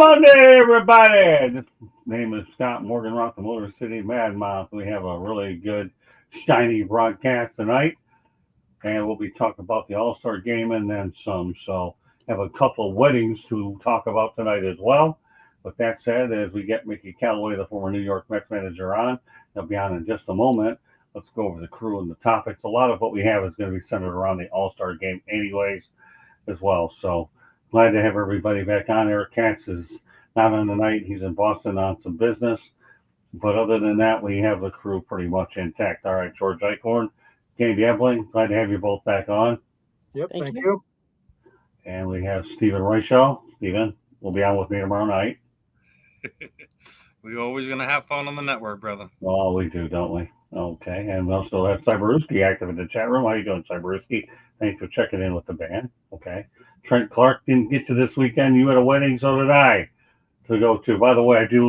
Monday, everybody. This name is Scott Morganroth, the Motor City Mad Mouth. We have a really good, shiny broadcast tonight, and we'll be talking about the All-Star game and then some. So, have a couple of weddings to talk about tonight as well. With that said, as we get Mickey Callaway, the former New York Mets manager, on, he'll be on in just a moment. Let's go over the crew and the topics. A lot of what we have is going to be centered around the All-Star game, anyways, as well. So, glad to have everybody back on. Eric Katz is not on tonight. He's in Boston on some business. But other than that, we have the crew pretty much intact. All right, George Eichhorn, Candy Ebling, glad to have you both back on. Yep, thank you. And we have Stephen Royshaw. Stephen will be on with me tomorrow night. We're always going to have fun on the network, brother. Oh, we do, don't we? Okay, and we also have Cyberowski active in the chat room. How you doing, Cyberowski? Thanks for checking in with the band. Okay. Trent Clark didn't get to this weekend. You had a wedding, so did I, to go to. By the way, I do.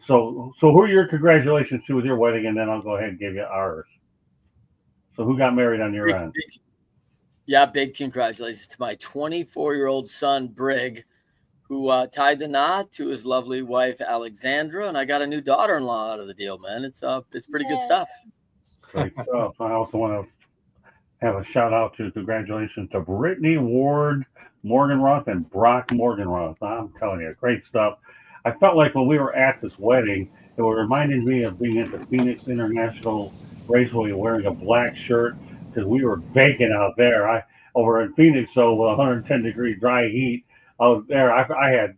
So who are your congratulations to with your wedding, and then I'll go ahead and give you ours. So who got married on your end? Big congratulations to my 24-year-old son, Brig, who tied the knot to his lovely wife, Alexandra, and I got a new daughter-in-law out of the deal, man. It's pretty good stuff. Great stuff. I also want to have a shout out to congratulations to Brittany Ward Morganroth and Brock Morganroth. I'm telling you, great stuff. I felt like when we were at this wedding, it reminded me of being at the Phoenix International Raceway wearing a black shirt because we were baking out there. Over in Phoenix, so 110-degree dry heat. I was there. I had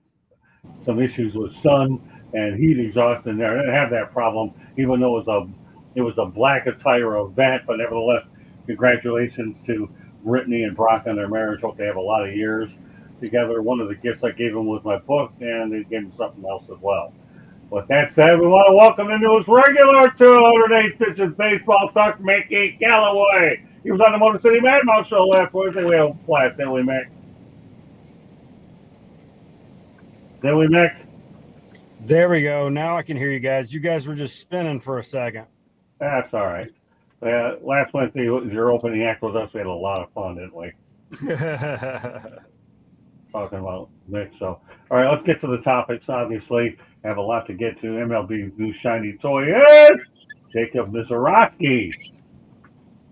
some issues with sun and heat exhaust in there. I didn't have that problem, even though it was a black attire event, but nevertheless, congratulations to Brittany and Brock on their marriage. Hope they have a lot of years together. One of the gifts I gave them was my book, and they gave me something else as well. With that said, we want to welcome the newest regular 208 Pitches Baseball Talk, Mickey Callaway. He was on the Motor City Mad Mouse show last Wednesday. We have a blast, didn't we, Mick? Didn't we, Mick? There we go. Now I can hear you guys. You guys were just spinning for a second. That's all right. Last Wednesday, your opening act with us. We had a lot of fun, didn't we? Talking about Mick. So, all right, let's get to the topics. Obviously, I have a lot to get to. MLB's new shiny toy is Jacob Misiorowski.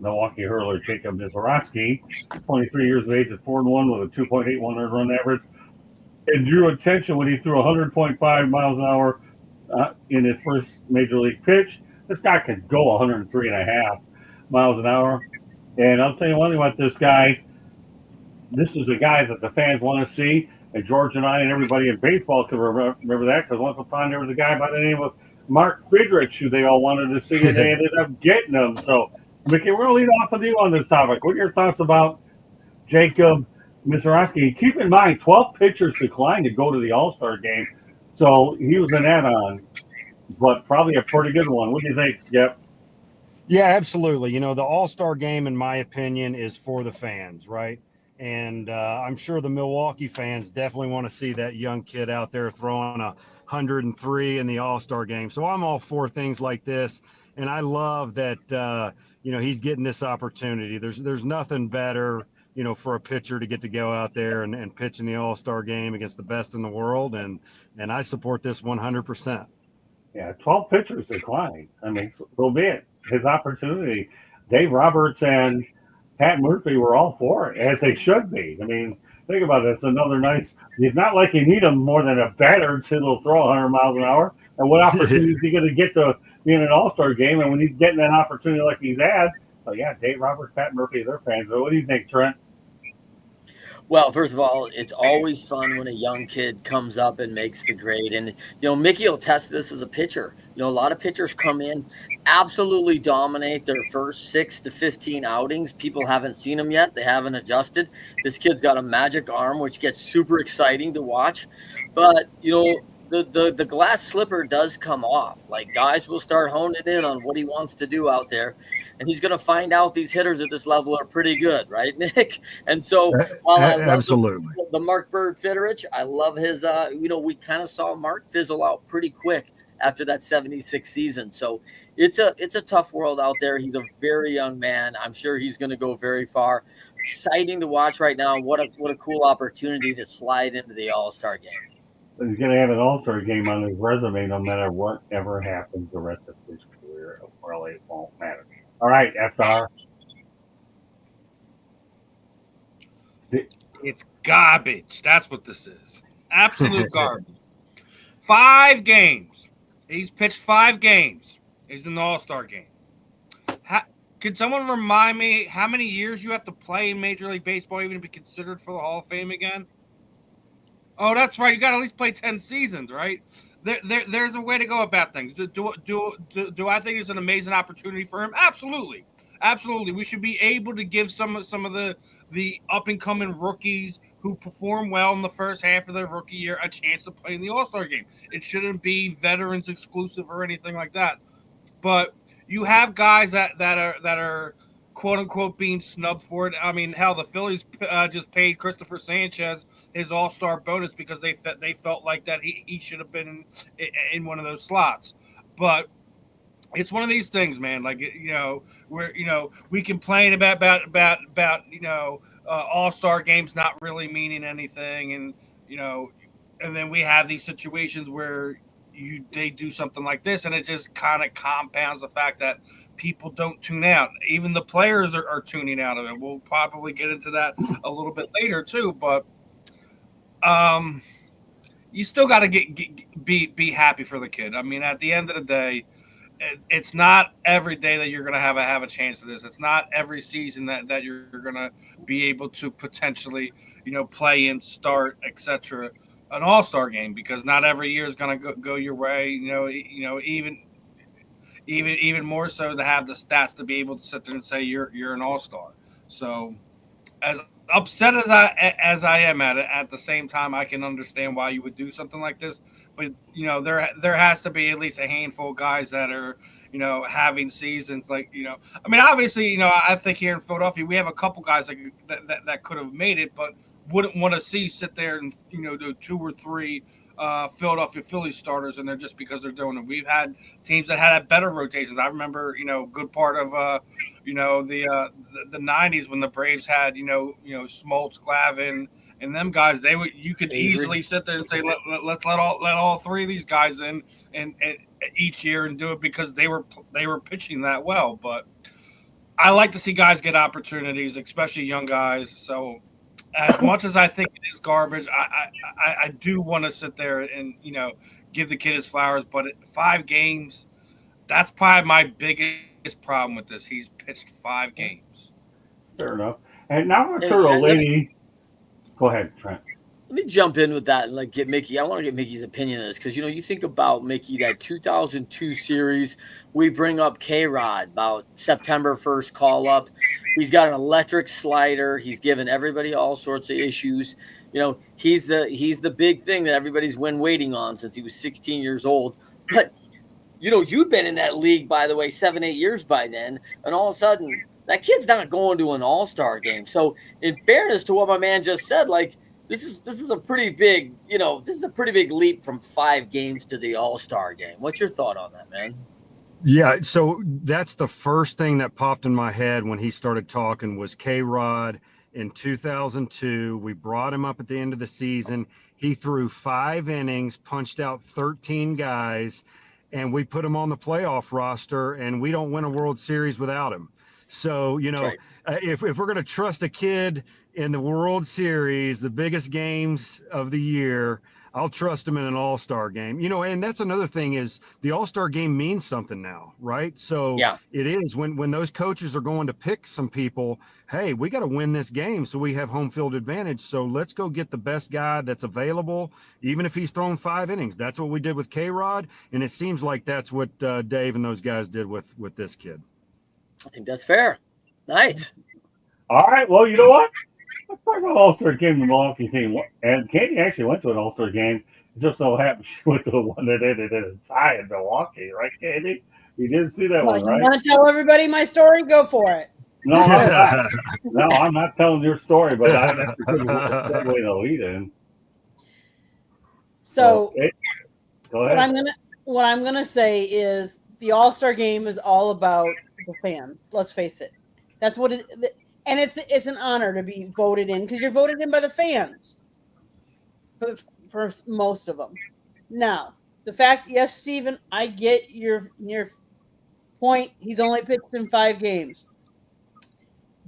Milwaukee hurler Jacob Misiorowski, 23 years of age at 4-1 with a 2.81 earned run average. It drew attention when he threw 100.5 miles an hour in his first major league pitch. This guy can go 103.5 miles an hour. And I'll tell you one thing about this guy. This is a guy that the fans want to see. And George and I and everybody in baseball can remember that because once upon there was a guy by the name of Mark Friedrich who they all wanted to see, and they ended up getting him. So, Mickey, we're going to lead off with you on this topic. What are your thoughts about Jacob Misiorowski? Keep in mind, 12 pitchers declined to go to the All-Star game. So he was an add-on, but probably a pretty good one. What do you think, Skip? Yeah, absolutely. You know, the All-Star game, in my opinion, is for the fans, right? And I'm sure the Milwaukee fans definitely want to see that young kid out there throwing 103 in the All-Star game. So I'm all for things like this. And I love that, he's getting this opportunity. There's nothing better, for a pitcher to get to go out there and pitch in the All-Star game against the best in the world. And I support this 100%. Yeah, 12 pitchers declined. I mean, so be it. His opportunity. Dave Roberts and Pat Murphy were all for it, as they should be. I mean, think about it. It's another nice. It's not like you need him more than a batter to throw 100 miles an hour. And what opportunity is he going to get to be in an All-Star game? And when he's getting that opportunity like he's had, so yeah, Dave Roberts, Pat Murphy, they're fans. So what do you think, Trent? Well, first of all, it's always fun when a young kid comes up and makes the grade. And, Mickey will test this as a pitcher. A lot of pitchers come in, absolutely dominate their first 6 to 15 outings. People haven't seen him yet. They haven't adjusted. This kid's got a magic arm, which gets super exciting to watch. But, the glass slipper does come off. Like, guys will start honing in on what he wants to do out there. And he's going to find out these hitters at this level are pretty good, right, Nick? And so while I love absolutely the Mark Bird Fitterich, I love his, we kind of saw Mark fizzle out pretty quick after that 76 season. So it's a tough world out there. He's a very young man. I'm sure he's going to go very far. Exciting to watch right now. What a cool opportunity to slide into the All-Star game. He's going to have an All-Star game on his resume no matter what ever happens the rest of his career. It really won't matter. All right, FR. It's garbage. That's what this is. Absolute garbage. 5 games. He's pitched 5 games. He's in the All-Star game. Could someone remind me how many years you have to play in Major League Baseball even to be considered for the Hall of Fame again? Oh, that's right. You got to at least play 10 seasons, right? There's a way to go about things. Do I think it's an amazing opportunity for him? Absolutely. Absolutely. We should be able to give some of the up-and-coming rookies who perform well in the first half of their rookie year a chance to play in the All-Star game. It shouldn't be veterans exclusive or anything like that. But you have guys that are quote unquote being snubbed for it. I mean, hell, the Phillies just paid Christopher Sanchez his All-Star bonus because they felt like that he should have been in one of those slots. But it's one of these things, man. Like, we complain about All-Star games not really meaning anything, and and then we have these situations where they do something like this, and it just kind of compounds the fact that people don't tune out. Even the players are tuning out of it. We'll probably get into that a little bit later too, but you still got to be happy for the kid. I mean, at the end of the day, it's not every day that you're going to have a chance of this. It's not every season that you're going to be able to potentially, play and start, etc. an All-Star game, because not every year is going to go your way. Even more so to have the stats to be able to sit there and say you're an All-Star. So, as upset as I am at the same time, I can understand why you would do something like this. But there has to be at least a handful of guys that are having seasons like I mean, obviously I think here in Philadelphia we have a couple guys that could have made it, but wouldn't want to sit there and do 2 or 3 Philadelphia Phillies starters, and they're just because they're doing it. We've had teams that had better rotations. I remember good part of the 90s when the Braves had Smoltz, Glavine, and them guys. You could easily sit there and say let's let all 3 of these guys in and each year and do it because they were pitching that well. But I like to see guys get opportunities, especially young guys. So as much as I think it is garbage, I do want to sit there and give the kid his flowers. But 5 games, that's probably my biggest problem with this. He's pitched 5 games. Fair enough. And now we're to a lady. Go ahead, Trent. Let me jump in with that and get Mickey. I want to get Mickey's opinion on this because you think about Mickey, that 2002 series. We bring up K-Rod about September 1st call up. He's got an electric slider. He's given everybody all sorts of issues. He's the big thing that everybody's been waiting on since he was 16 years old. But you'd been in that league, by the way, 7-8 years by then, and all of a sudden that kid's not going to an All-Star game. So in fairness to what my man just said, this is a pretty big, this is a pretty big leap from 5 games to the All-Star game. What's your thought on that, man? Yeah, so that's the first thing that popped in my head when he started talking was K-Rod in 2002. We brought him up at the end of the season. He threw 5 innings, punched out 13 guys, and we put him on the playoff roster, and we don't win a World Series without him. So, right. If we're going to trust a kid in the World Series, the biggest games of the year, I'll trust him in an All-Star game. And that's another thing is the All-Star game means something now, right? So yeah. It is when those coaches are going to pick some people, hey, we got to win this game so we have home field advantage. So let's go get the best guy that's available, even if he's thrown 5 innings. That's what we did with K-Rod, and it seems like that's what Dave and those guys did with this kid. I think that's fair. Nice. All right. Well, you know what? Let's talk about All-Star game in the Milwaukee team. And Katie actually went to an All-Star game. It just so happened she went to the one that ended in a tie in Milwaukee, right, Katie? You didn't see that one, right? You want to tell everybody my story? Go for it. No, I'm not. No, I'm not telling your story, but that's because of the way to lead in. So, go ahead. What I'm gonna say is the All-Star game is all about the fans. Let's face it. That's what it. And it's an honor to be voted in because you're voted in by the fans. for most of them. Now, the fact, yes, Stephen, I get your point. He's only pitched in 5 games,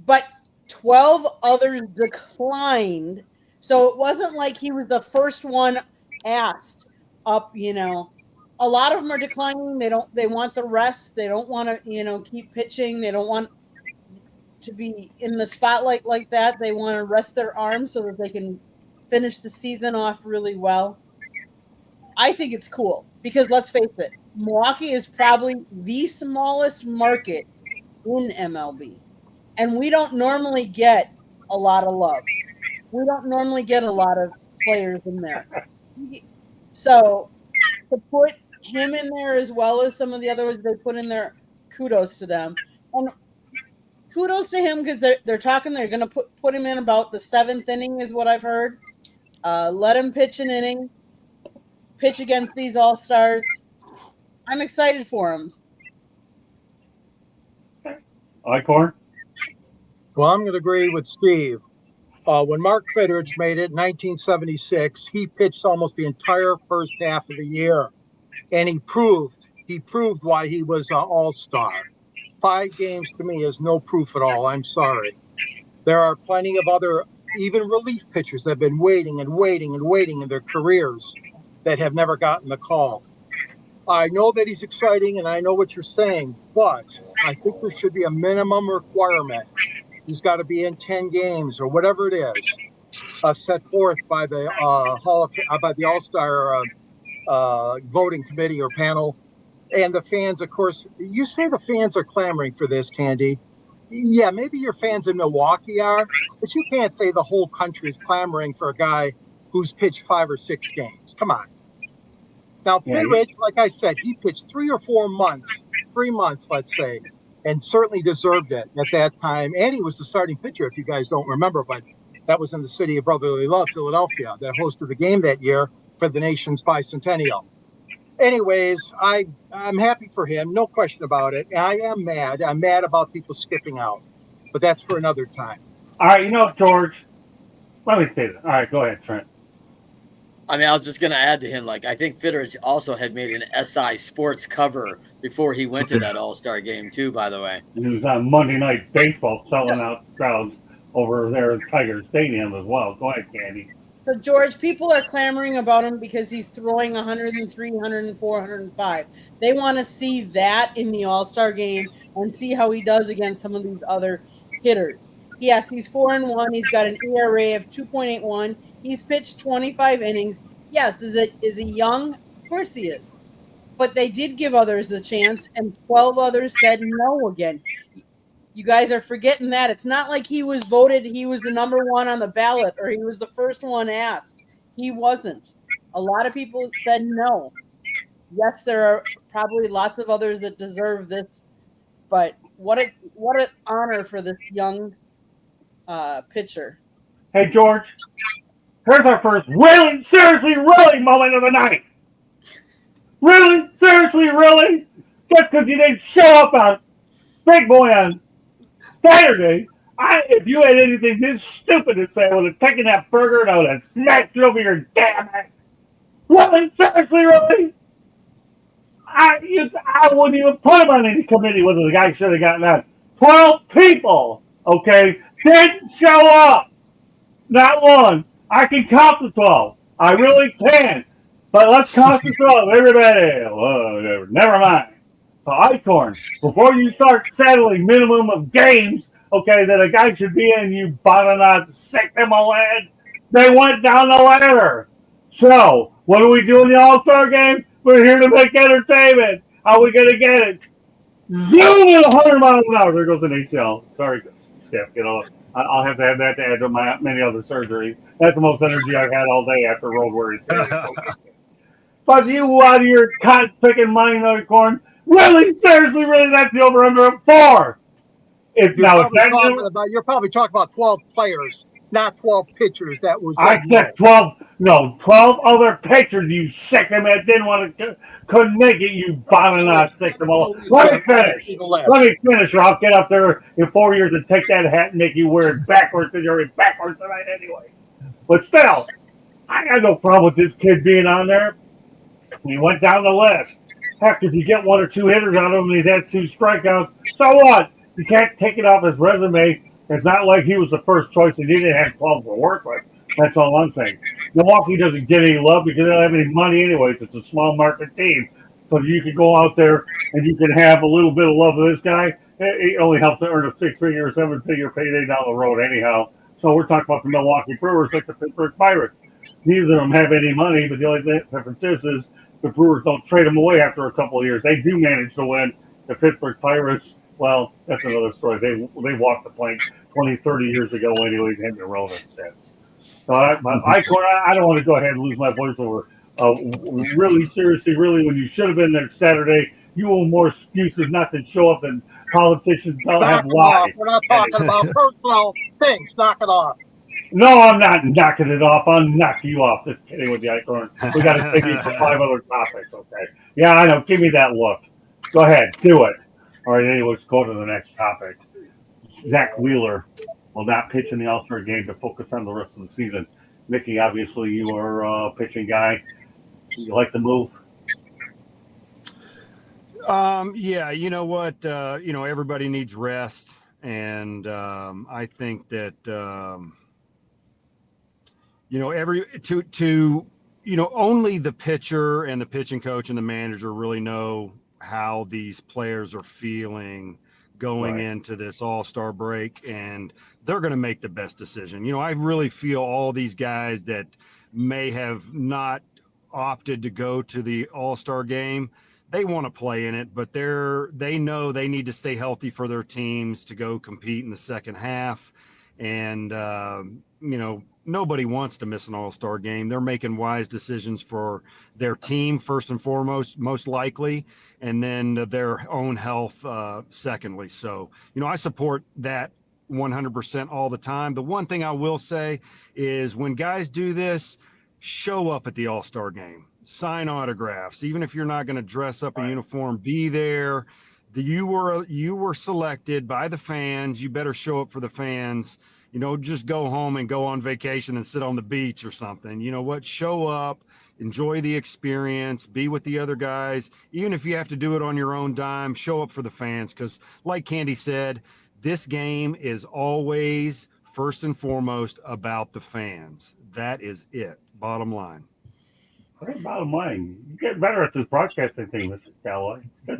but 12 others declined. So it wasn't like he was the first one asked up. A lot of them are declining. They want the rest. They don't want to, keep pitching. They don't want to be in the spotlight like that. They want to rest their arms so that they can finish the season off really well. I think it's cool because let's face it, Milwaukee is probably the smallest market in MLB. And we don't normally get a lot of love. We don't normally get a lot of players in there. So to put him in there as well as some of the others they put in there, kudos to them. And kudos to him because they're talking. They're going to put him in about the 7th inning is what I've heard. Let him pitch an inning, pitch against these all-stars. I'm excited for him. Icorn? Well, I'm going to agree with Steve. When Mark Fitteridge made it in 1976, he pitched almost the entire first half of the year, and he proved why he was an all-star. 5 games to me is no proof at all. I'm sorry. There are plenty of other, even relief pitchers that have been waiting in their careers that have never gotten the call. I know that he's exciting, and I know what you're saying, but I think there should be a minimum requirement. He's got to be in 10 games or whatever it is, set forth by the by the All-Star voting committee or panel. And the fans, of course, you say the fans are clamoring for this, Candy. Yeah, maybe your fans in Milwaukee are, but you can't say the whole country is clamoring for a guy who's pitched 5 or 6 games. Come on. Now, Fitteridge, like I said, he pitched 3 or 4 months, 3 months, let's say, and certainly deserved it at that time. And he was the starting pitcher, if you guys don't remember, but that was in the city of brotherly love, Philadelphia, that hosted the game that year for the nation's bicentennial. Anyways, I'm happy for him, no question about it. I am mad. I'm mad about people skipping out, but that's for another time. All right, George, let me say that. All right, go ahead, Trent. I mean, I was just going to add to him, I think Fitteridge also had made an SI Sports cover before he went to that All-Star game, too, by the way. He was on Monday Night Baseball selling out crowds over there at Tiger Stadium as well. Go ahead, Candy. So, George, people are clamoring about him because he's throwing 103, 104, 105. They want to see that in the All-Star game and see how he does against some of these other hitters. Yes, he's 4-1. He's got an ERA of 2.81. He's pitched 25 innings. Yes, is he young? Of course he is. But they did give others a chance, and 12 others said no again. You guys are forgetting that. It's not like he was voted, he was the number 1 on the ballot, or he was the first one asked. He wasn't. A lot of people said no. Yes, there are probably lots of others that deserve this, but what an honor for this young pitcher. Hey, George, here's our first really, seriously, really moment of the night. Really? Seriously, really? Just because you didn't show up on Big Boy on Saturday, if you had anything this stupid to say, I would have taken that burger and I would have smashed it over your damn head. Really? Seriously, really? I wouldn't even put him on any committee whether the guy should have gotten that. 12 people, okay, didn't show up. Not one. I can count to 12. I really can. But let's count to 12. Everybody. Whatever. Never mind. So, Icorn, before you start settling minimum of games, okay, that a guy should be in, you bottom sick them head, they went down the ladder. So, what do we do in the All-Star game? We're here to make entertainment. How are we going to get it? Zoom at 100 miles an hour. There goes an ACL. Sorry, Steph. I'll have to have that to add to my many other surgeries. That's the most energy I've had all day after road worries. But you out of your cotton-picking mind, Icorn, really, seriously, really, that's the over-under of 4. You're probably talking about 12 players, not 12 pitchers. That was. I said 12 other pitchers. You sick them that didn't want to, couldn't make it. You bottom not sick them all. Let me finish, or I'll get up there in 4 years and take that hat and make you wear it backwards because you're backwards tonight anyway. But still, I got no problem with this kid being on there. He went down the list. Heck, if you get one or two hitters out of him and he's had 2 strikeouts, so what? You can't take it off his resume. It's not like he was the first choice and he didn't have 12 to work with. That's all I'm saying. Milwaukee doesn't get any love because they don't have any money anyways. It's a small market team. So you can go out there and you can have a little bit of love of this guy. It only helps to earn a 6-figure or 7-figure payday down the road anyhow. So we're talking about the Milwaukee Brewers like the Pittsburgh Pirates. Neither of them have any money, but the only difference is the Brewers don't trade them away after a couple of years. They do manage to win. The Pittsburgh Pirates, well, that's another story. They walked the plank 20, 30 years ago anyways and haven't been relevant since. So I don't want to go ahead and lose my voice over really seriously, really, when you should have been there Saturday. You owe more excuses not to show up than politicians don't have why. We're not talking about personal things. Knock it off. No, I'm not knocking it off. I'll knock you off. Just kidding with you, Icorn. We got to take you for 5 other topics, okay? Yeah, I know. Give me that look. Go ahead. Do it. All right, anyway, let's go to the next topic. Zach Wheeler will not pitch in the All-Star game to focus on the rest of the season. Mickey, obviously, you are a pitching guy. You like the move? Yeah, you know what? Everybody needs rest. And I think that, only the pitcher and the pitching coach and the manager really know how these players are feeling going into this All-Star break, and they're going to make the best decision. I really feel all these guys that may have not opted to go to the All-Star game, they want to play in it, but they know they need to stay healthy for their teams to go compete in the second half. And, nobody wants to miss an All-Star game. They're making wise decisions for their team, first and foremost, most likely, and then their own health, secondly. So, I support that 100% all the time. The one thing I will say is when guys do this, show up at the All-Star game, sign autographs, even if you're not going to dress up in uniform, be there. You were selected by the fans. You better show up for the fans. Just go home and go on vacation and sit on the beach or something. You know what? Show up, enjoy the experience, be with the other guys. Even if you have to do it on your own dime, show up for the fans. Because like Candy said, this game is always first and foremost about the fans. That is it. Bottom line. Bottom line, you get better at this broadcasting thing, Mr. Calloway. Wait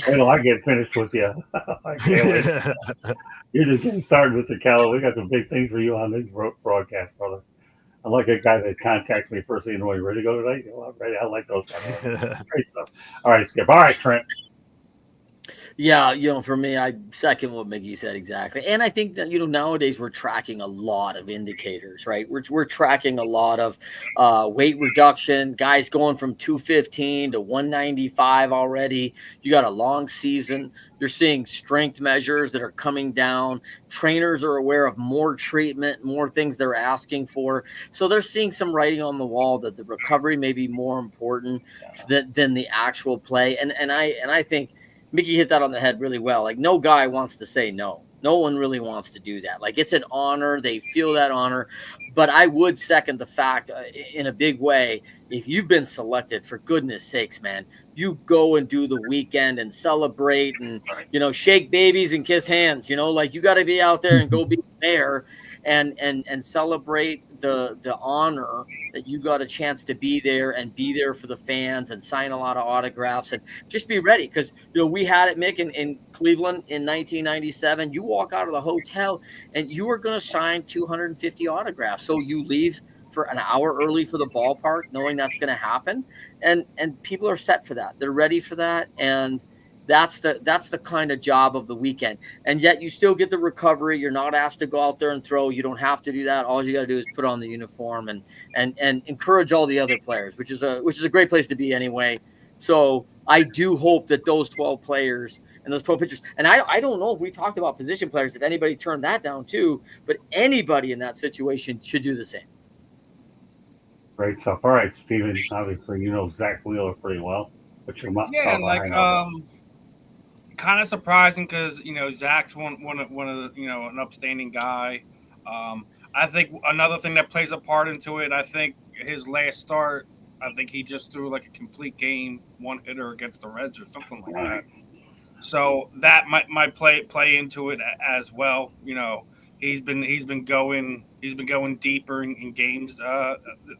till I get finished with you. I can't wait. You're just getting started, Mr. Calloway. We got some big things for you on this broadcast, brother. I like a guy that contacts me first thing in the morning. Ready to go tonight? I'm ready. I like those kind of great stuff. All right, Skip. All right, Trent. Yeah, for me, I second what Mickey said exactly. And I think that, nowadays we're tracking a lot of indicators, right? We're tracking a lot of weight reduction, guys going from 215 to 195 already. You got a long season. You're seeing strength measures that are coming down. Trainers are aware of more treatment, more things they're asking for. So they're seeing some writing on the wall that the recovery may be more important than the actual play. And I think Mickey hit that on the head really well. Like, no guy wants to say no. No one really wants to do that. Like, it's an honor. They feel that honor. But I would second the fact in a big way, if you've been selected, for goodness sakes, man, you go and do the weekend and celebrate and, shake babies and kiss hands. Like, you got to be out there and go be there and celebrate the honor that you got a chance to be there and be there for the fans and sign a lot of autographs and just be ready. Because, we had it, Mick, in Cleveland in 1997. You walk out of the hotel and you are going to sign 250 autographs. So you leave for an hour early for the ballpark, knowing that's going to happen. And people are set for that. They're ready for that. And that's the kind of job of the weekend. And yet you still get the recovery. You're not asked to go out there and throw. You don't have to do that. All you got to do is put on the uniform and encourage all the other players, which is a great place to be anyway. So I do hope that those 12 players and those 12 pitchers, and I don't know if we talked about position players, if anybody turned that down too, but anybody in that situation should do the same. Great stuff. All right, Steven, obviously you know Zach Wheeler pretty well. But your kind of surprising because Zach's one of the an upstanding guy. I think another thing that plays a part into it, I think his last start, I think he just threw like a complete game, one hitter against the Reds or something like that. So that might play into it as well. He's been going deeper in games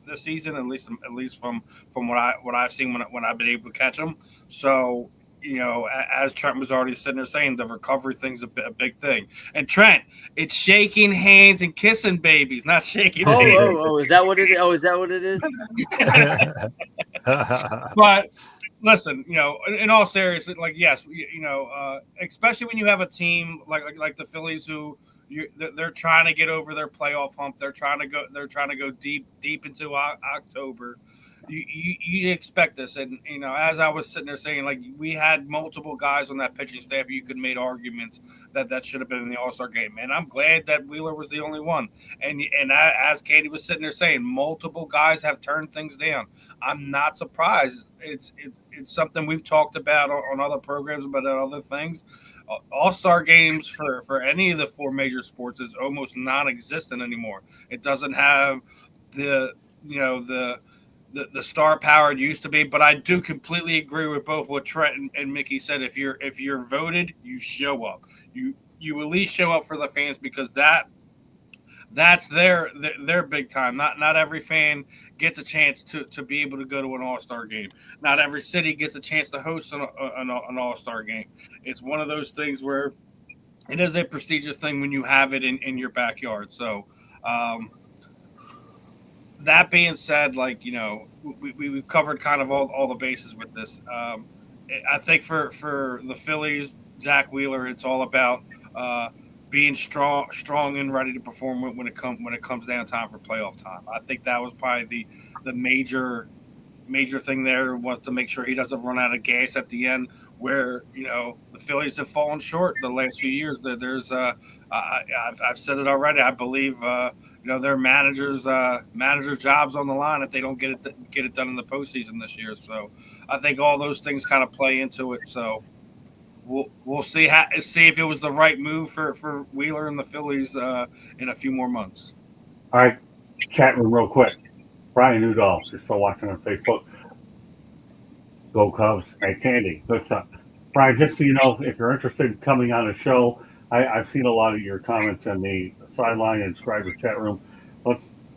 this season, at least from what I've seen when I've been able to catch him. So as Trent was already sitting there saying, the recovery thing's a big thing. And Trent, it's shaking hands and kissing babies, not shaking hands. Is that what it is? Oh, is that what it is? But listen, in all seriousness, like yes, especially when you have a team like the Phillies who they're trying to get over their playoff hump. They're trying to go deep into October. You expect this, and as I was sitting there saying, like we had multiple guys on that pitching staff. You could make arguments that should have been in the All-Star game, and I'm glad that Wheeler was the only one. And as Katie was sitting there saying, multiple guys have turned things down. I'm not surprised. It's something we've talked about on other programs, about other things. All-Star games for any of the four major sports is almost non-existent anymore. It doesn't have the star power it used to be. But I do completely agree with both what Trent and Mickey said. If you're voted, you show up. You at least show up for the fans, because that's their big time. Not every fan gets a chance to be able to go to an All-Star game. Not every city gets a chance to host an All-Star game. It's one of those things where it is a prestigious thing when you have it in your backyard. So that being said, we've covered kind of all the bases with this. I think for the Phillies, Zach Wheeler, it's all about being strong and ready to perform when it comes down time for playoff time. I think that was probably the major thing there, was to make sure he doesn't run out of gas at the end, where the Phillies have fallen short the last few years. There's I've said it already. I believe their managers' jobs on the line if they don't get it done in the postseason this year. So I think all those things kind of play into it. So we'll see if it was the right move for Wheeler and the Phillies in a few more months. All right, chat room real quick. Brian Udall is still watching on Facebook. Go Cubs. Hey, Candy, good stuff. Brian, just so you know, if you're interested in coming on the show, I've seen a lot of your comments in the sideline and subscriber chat room.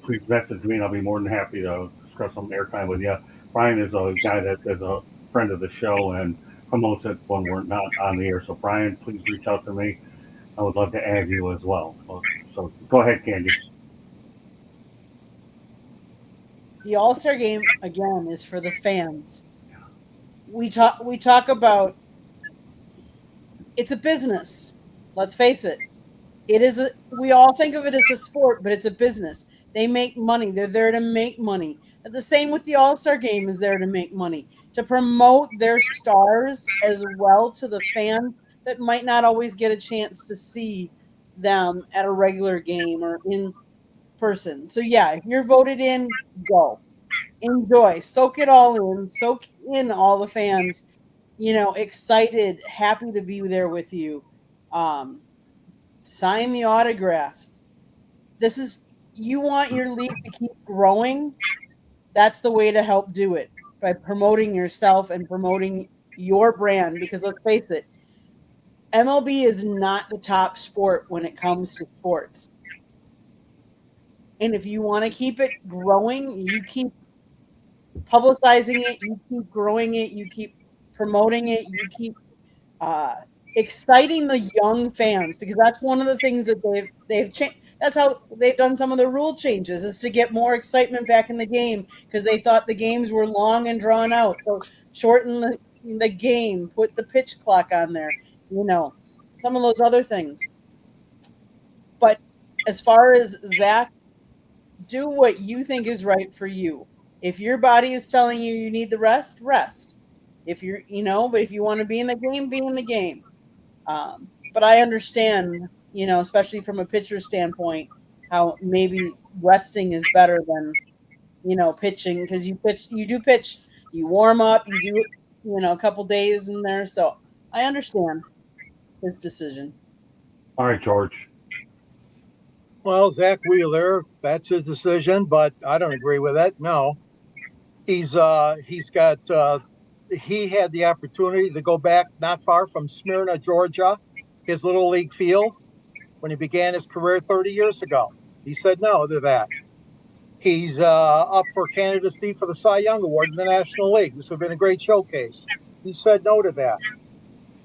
Please message me, and I'll be more than happy to discuss some airtime with you. Brian is a guy that is a friend of the show and promotes it when we're not on the air. So, Brian, please reach out to me. I would love to add you as well. So go ahead, Candy. The All-Star game, again, is for the fans. We talk about, it's a business. Let's face it. We all think of it as a sport, but it's a business. They make money. They're there to make money. And the same with the All-Star game is there to make money, to promote their stars as well to the fan that might not always get a chance to see them at a regular game or in person. So yeah, if you're voted in, go. Enjoy. Soak it all in. Soak in all the fans, excited, happy to be there with you. Sign the autographs. You want your league to keep growing. That's the way to help do it, by promoting yourself and promoting your brand, because let's face it, MLB is not the top sport when it comes to sports. And if you want to keep it growing, you keep publicizing it, you keep growing it, you keep promoting it, you keep exciting the young fans, because that's one of the things that they've changed. That's how they've done some of the rule changes, is to get more excitement back in the game, because they thought the games were long and drawn out. So shorten the game, put the pitch clock on there, some of those other things. But as far as Zach, do what you think is right for you. If your body is telling you need the rest. If you're, but if you want to be in the game, be in the game. But I understand, especially from a pitcher standpoint, how maybe resting is better than, pitching, because you do pitch, you warm up, you do, a couple days in there. So I understand his decision. All right, George. Well, Zach Wheeler, that's his decision, but I don't agree with it. No, he's got he had the opportunity to go back not far from Smyrna, Georgia, his little league field when he began his career 30 years ago. He said no to that. He's up for candidacy for the Cy Young Award in the National League. This would have been a great showcase. He said no to that.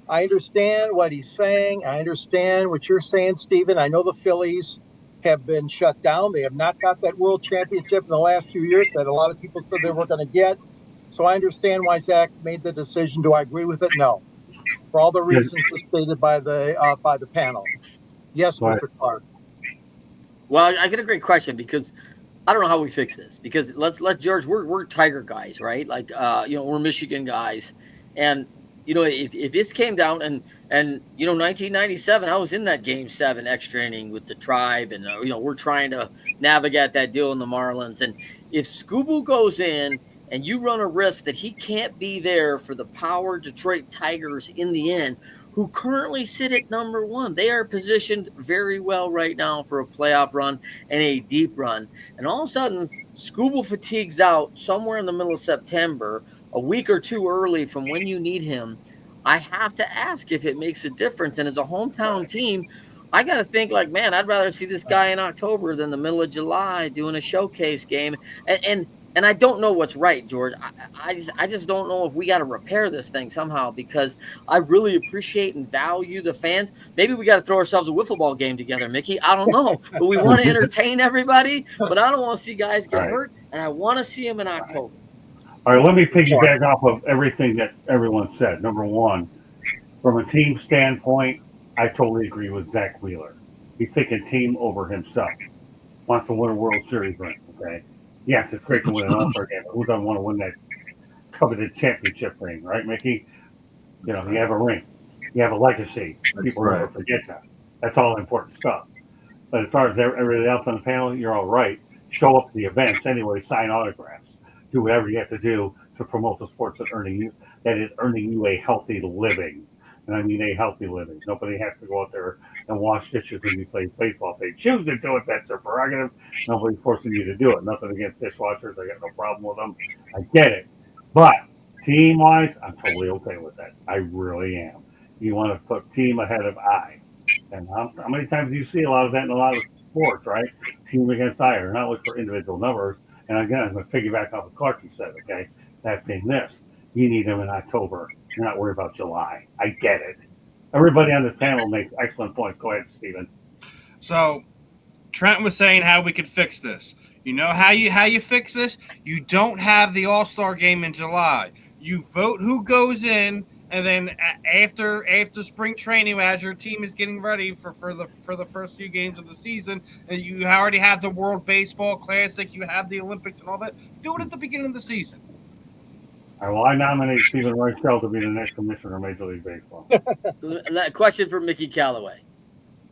I understand what he's saying. I understand what you're saying, Stephen. I know the Phillies have been shut down. They have not got that world championship in the last few years that a lot of people said they were going to get. So I understand why Zach made the decision. Do I agree with it? No. For all the reasons stated by the panel. Yes, Mr. Clark. Well, I get a great question because I don't know how we fix this. Because let's George, we're Tiger guys, right? Like we're Michigan guys, and if this came down and 1997, I was in that Game 7 extra inning with the Tribe, and we're trying to navigate that deal in the Marlins, and if Scooble goes in and you run a risk that he can't be there for the Power Detroit Tigers in the end, who currently sit at number 1. They are positioned very well right now for a playoff run and a deep run. And all of a sudden, Scooble fatigues out somewhere in the middle of September, a week or two early from when you need him. I have to ask if it makes a difference. And as a hometown team, I got to think like, man, I'd rather see this guy in October than the middle of July doing a showcase game. And I don't know what's right, George. I just don't know if we got to repair this thing somehow, because I really appreciate and value the fans. Maybe we got to throw ourselves a wiffle ball game together, Mickey. I don't know. But we want to entertain everybody. But I don't want to see guys get hurt, and I want to see them in October. All right, let me piggyback off of everything that everyone said. Number one, from a team standpoint, I totally agree with Zach Wheeler. He's thinking team over himself. Wants to win a World Series ring, okay? Yes, it's great to win an All-Star game, but who doesn't want to win that coveted championship ring, right, Mickey? You have a ring. You have a legacy. People never forget that. That's all important stuff. But as far as everybody else on the panel, you're all right. Show up to the events anyway, sign autographs. Do whatever you have to do to promote the sports that is earning you a healthy living. And I mean a healthy living. Nobody has to go out there and wash dishes when you play baseball. If they choose to do it, that's their prerogative. Nobody's forcing you to do it. Nothing against dishwashers. I got no problem with them. I get it. But team-wise, I'm totally okay with that. I really am. You want to put team ahead of I. And how many times do you see a lot of that in a lot of sports, right? Team against I are not looking for individual numbers. And again, I'm going to piggyback off of Clark, you said, okay? That being this, you need them in October. You're not worried about July. I get it. Everybody on this panel makes excellent points. Go ahead, Stephen. So Trent was saying how we could fix this. You know how you fix this? You don't have the All-Star game in July. You vote who goes in, and then after spring training, as your team is getting ready for the first few games of the season, and you already have the World Baseball Classic, you have the Olympics and all that, do it at the beginning of the season. All right, well, I nominate Stephen Reichel to be the next commissioner of Major League Baseball. Question for Mickey Callaway.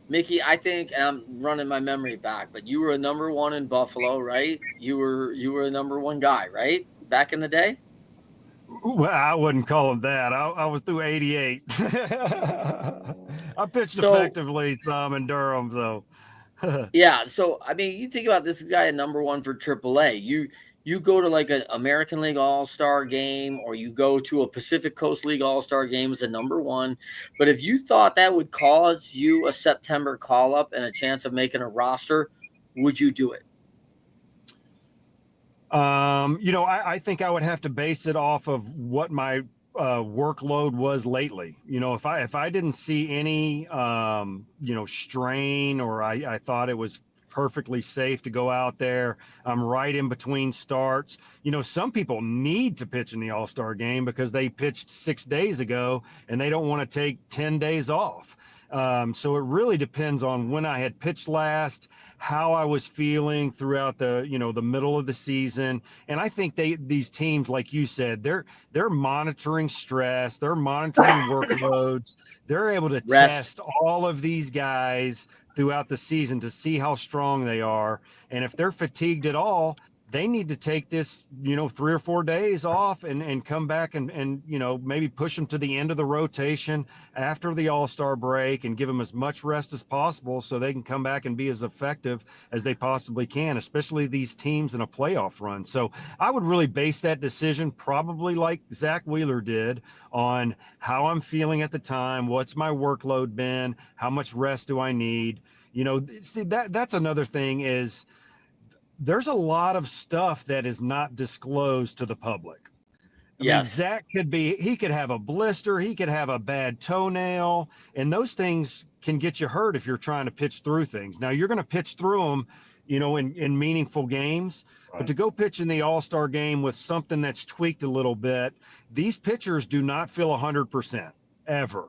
Mickey, I think, and I'm running my memory back, but you were a number 1 in Buffalo, right? You were a number 1 guy, right? Back in the day? Well, I wouldn't call him that. I was through 88. I pitched effectively some in Durham, so. Yeah, so, I mean, you think about this guy at number 1 for AAA. You go to like an American League All-Star game, or you go to a Pacific Coast League All-Star game as a number 1. But if you thought that would cause you a September call-up and a chance of making a roster, would you do it? I think I would have to base it off of what my workload was lately. If I didn't see any, strain, or I thought it was perfectly safe to go out there. I'm right in between starts. Some people need to pitch in the All-Star game because they pitched 6 days ago and they don't want to take 10 days off. So it really depends on when I had pitched last, how I was feeling throughout the middle of the season. And I think these teams, like you said, they're monitoring stress, they're monitoring workloads, they're able to test all of these guys throughout the season to see how strong they are. And if they're fatigued at all, they need to take this, 3 or 4 days off and come back and maybe push them to the end of the rotation after the All-Star break and give them as much rest as possible so they can come back and be as effective as they possibly can, especially these teams in a playoff run. So I would really base that decision probably like Zach Wheeler did on how I'm feeling at the time, what's my workload been, how much rest do I need. See, that's another thing is there's a lot of stuff that is not disclosed to the public. I mean, Zach he could have a blister, he could have a bad toenail, and those things can get you hurt if you're trying to pitch through things. Now you're going to pitch through them, in meaningful games, but to go pitch in the All-Star game with something that's tweaked a little bit, these pitchers do not feel 100% ever.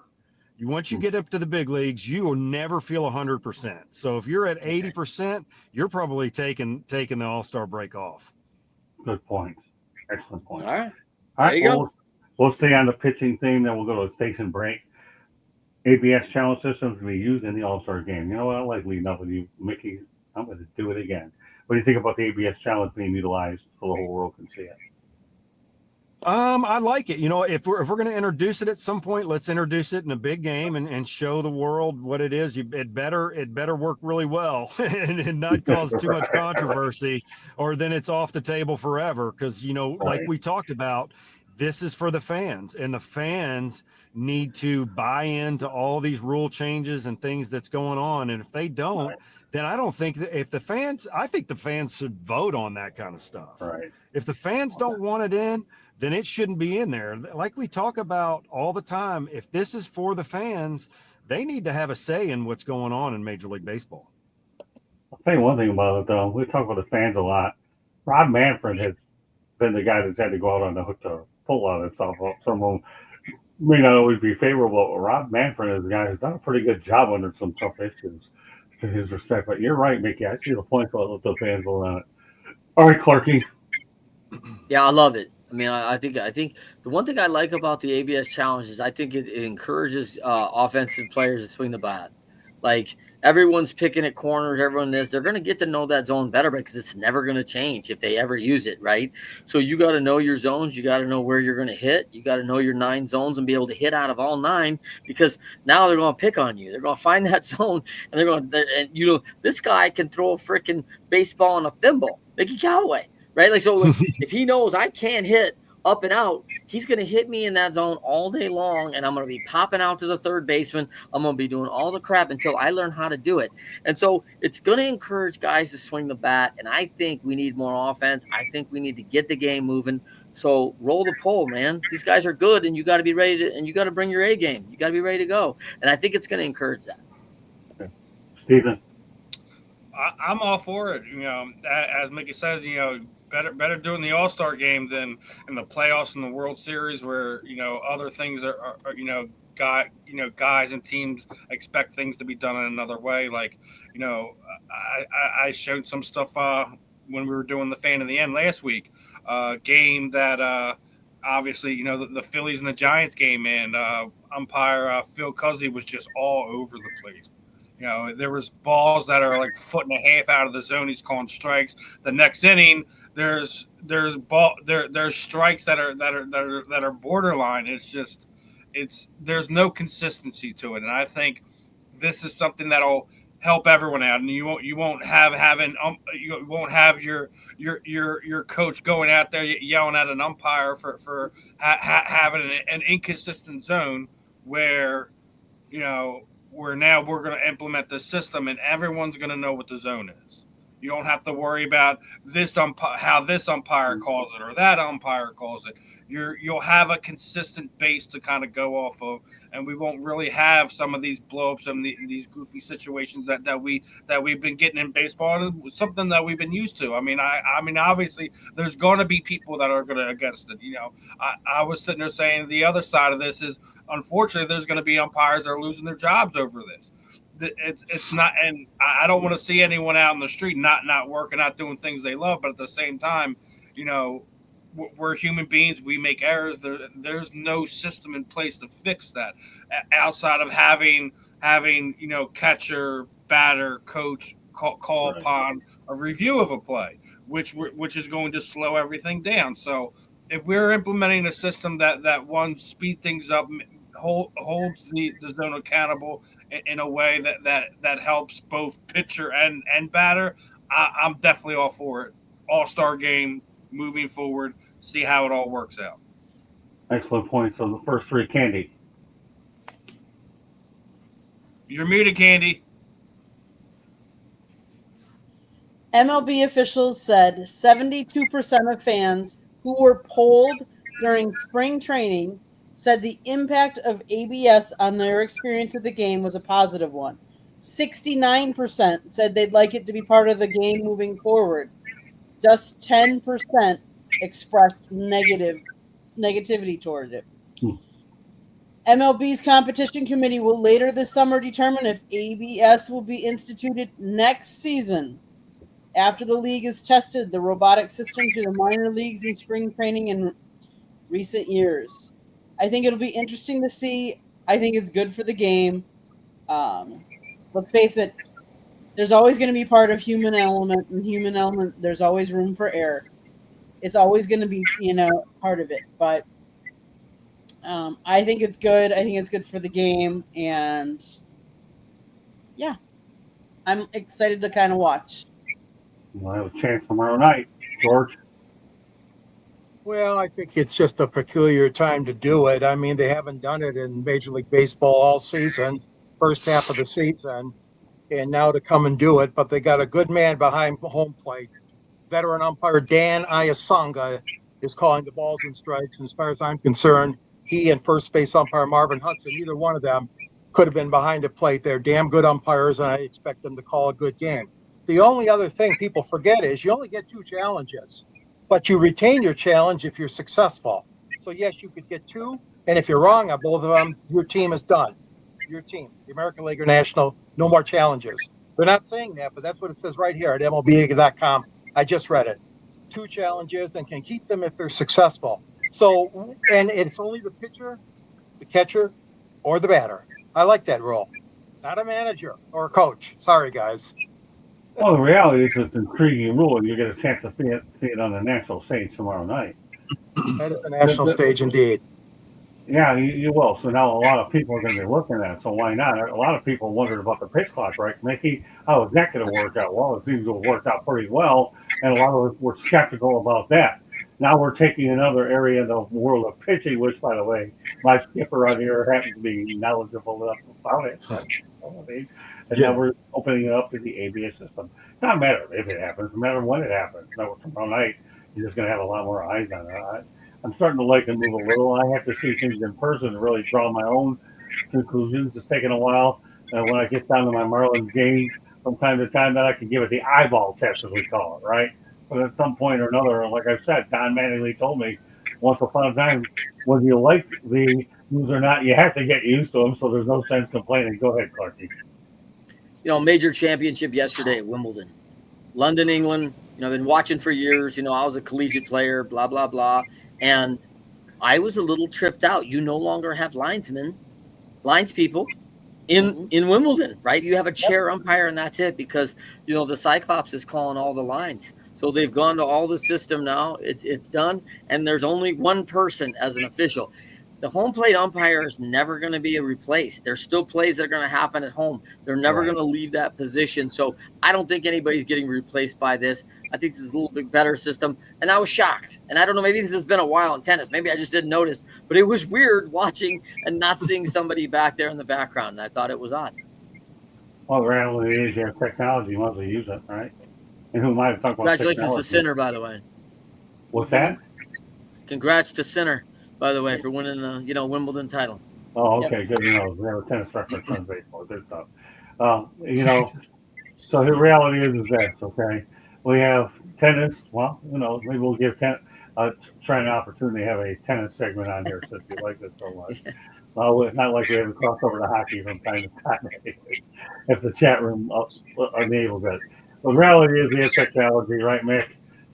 Once you get up to the big leagues, you will never feel 100%. So if you're at 80%, you're probably taking the All-Star break off. Good point. Excellent point. All right. All right. There you go. We'll stay on the pitching thing, then we'll go to a station break. ABS challenge systems can be used in the All-Star game. You know what? I like leading up with you, Mickey. I'm going to do it again. What do you think about the ABS challenge being utilized so the whole world can see it? I like it. If we're going to introduce it at some point, let's introduce it in a big game and show the world what it is. It better work really well and not cause too much controversy, or then it's off the table forever. Because like we talked about, this is for the fans, and the fans need to buy into all these rule changes and things that's going on. And if they don't, then I don't think that I think the fans should vote on that kind of stuff. Right. If the fans don't want it in, then it shouldn't be in there. Like we talk about all the time, if this is for the fans, they need to have a say in what's going on in Major League Baseball. I'll tell you one thing about it, though. We talk about the fans a lot. Rob Manfred has been the guy that's had to go out on the hook to pull all this stuff. Some of them may not always be favorable, but Rob Manfred is the guy who's done a pretty good job under some tough issues, to his respect. But you're right, Mickey. I see the point about the fans on it. All right, Clarky. Yeah, I love it. I mean, I think the one thing I like about the ABS challenge is I think it encourages offensive players to swing the bat. Like everyone's picking at corners, they're going to get to know that zone better because it's never going to change if they ever use it, right? So you got to know your zones, you got to know where you're going to hit, you got to know your 9 zones and be able to hit out of all 9 because now they're going to pick on you. They're going to find that zone and this guy can throw a freaking baseball on a thimble, Mickey Callaway. Right? Like, so if he knows I can't hit up and out, he's going to hit me in that zone all day long, and I'm going to be popping out to the third baseman. I'm going to be doing all the crap until I learn how to do it. And so it's going to encourage guys to swing the bat, and I think we need more offense. I think we need to get the game moving. So roll the pole, man. These guys are good, and you got to be ready to, and you got to bring your A game. You got to be ready to go. And I think it's going to encourage that. Okay. Stephen? I'm all for it. As Mickey says, better doing the All-Star game than in the playoffs and the World Series where, other things are guys and teams expect things to be done in another way. Like, I showed some stuff when we were doing the Fan of the End last week, game that obviously, the Phillies and the Giants game, and umpire Phil Cuzzy was just all over the place. There was balls that are like 1.5 feet out of the zone. He's calling strikes. The next inning, there's strikes that are borderline. There's no consistency to it, and I think this is something that'll help everyone out. And you won't have your coach going out there yelling at an umpire for having an inconsistent zone where where now we're going to implement the system and everyone's going to know what the zone is. You don't have to worry about how this umpire calls it or that umpire calls it. You'll have a consistent base to kind of go off of, and we won't really have some of these blow-ups and these goofy situations that we've been getting in baseball. Something that we've been used to. I mean, obviously, there's going to be people that are going to against it. I was sitting there saying the other side of this is, unfortunately, there's going to be umpires that are losing their jobs over this. It's not, and I don't want to see anyone out in the street not working, not doing things they love, but at the same time, we're human beings. We make errors. There's no system in place to fix that outside of having catcher, batter, coach call upon a review of a play. which is going to slow everything down. So if we're implementing a system that one speed things up, holds the zone accountable in a way that helps both pitcher and batter, I'm definitely all for it. All-star game moving forward, see how it all works out. Excellent points on the first three, Candy. You're muted, Candy. MLB officials said 72% of fans who were polled during spring training said the impact of ABS on their experience of the game was a positive one. 69% said they'd like it to be part of the game moving forward. Just 10% expressed negativity toward it. MLB's competition committee will later this summer determine if ABS will be instituted next season after the league has tested the robotic system to the minor leagues in spring training in recent years. I think it'll be interesting to see. I think it's good for the game. Let's face it, there's always going to be part of human element, and human element, there's always room for error. It's always going to be, part of it. But I think it's good. I think it's good for the game. And yeah, I'm excited to kind of watch. We'll have a chance tomorrow night, George. Well, I think it's just a peculiar time to do it. I mean, they haven't done it in Major League Baseball all season, first half of the season, and now to come and do it. But they got a good man behind home plate. Veteran umpire Dan Ayasanga is calling the balls and strikes. And as far as I'm concerned, he and first base umpire Marvin Hudson, either one of them could have been behind the plate. They're damn good umpires, and I expect them to call a good game. The only other thing people forget is you only get 2 challenges, but you retain your challenge if you're successful. So, yes, you could get 2, and if you're wrong on both of them, your team is done. Your team, the American League or National, no more challenges. They're not saying that, but that's what it says right here at MLB.com. I just read it. 2 challenges and can keep them if they're successful. So, and it's only the pitcher, the catcher, or the batter. I like that rule. Not a manager or a coach. Sorry, guys. Well, the reality is it's an intriguing rule, and you get a chance to see it on the national stage tomorrow night. That is the national stage indeed. Yeah, you will. So now a lot of people are going to be looking at it. So why not? A lot of people wondered about the pitch clock, right, Mickey? How is that going to work out? Well, it seems to have worked out pretty well, and a lot of us were skeptical about that. Now we're taking another area in the world of pitching, which, by the way, my skipper on here happens to be knowledgeable enough about it. And now we're opening it up to the ABS system. It doesn't matter if it happens, no matter when it happens. Now, tomorrow night, you're just going to have a lot more eyes on it. I'm starting to like it move a little. I have to see things in person and really draw my own conclusions. It's taken a while. When I get down to my Marlins games from time to time, then I can give it the eyeball test, as we call it, right? But at some point or another, like I said, Don Mattingly told me once upon a time, whether you like the moves or not, you have to get used to them, so there's no sense complaining. Go ahead, Clarky. Major championship yesterday at Wimbledon, London, England. I've been watching for years. I was a collegiate player, blah, blah, blah. And I was a little tripped out. You no longer have linespeople in Wimbledon, right? You have a chair umpire and that's it because, the Cyclops is calling all the lines. So they've gone to all the system now. It's done. And there's only one person as an official. The home plate umpire is never going to be replaced. There's still plays that are going to happen at home. They're never going to leave that position. So I don't think anybody's getting replaced by this. I think this is a little bit better system. And I was shocked. And I don't know, maybe this has been a while in tennis. Maybe I just didn't notice. But it was weird watching and not seeing somebody back there in the background. And I thought it was odd. Well, the reality is you have technology. You might as well use it, right? And who might talk about Congratulations technology. to Sinner, by the way. What's that? Congrats to Sinner, by the way, for winning the Wimbledon title. Oh, okay, good to know. We have a tennis reference on baseball. Good stuff. So the reality is this, okay? We have tennis. Well, maybe we'll give try an opportunity to have a tennis segment on here since you like it so much. It's not like we have a crossover to hockey from time to time if the chat room enables it. The reality is we have technology, right, Mick?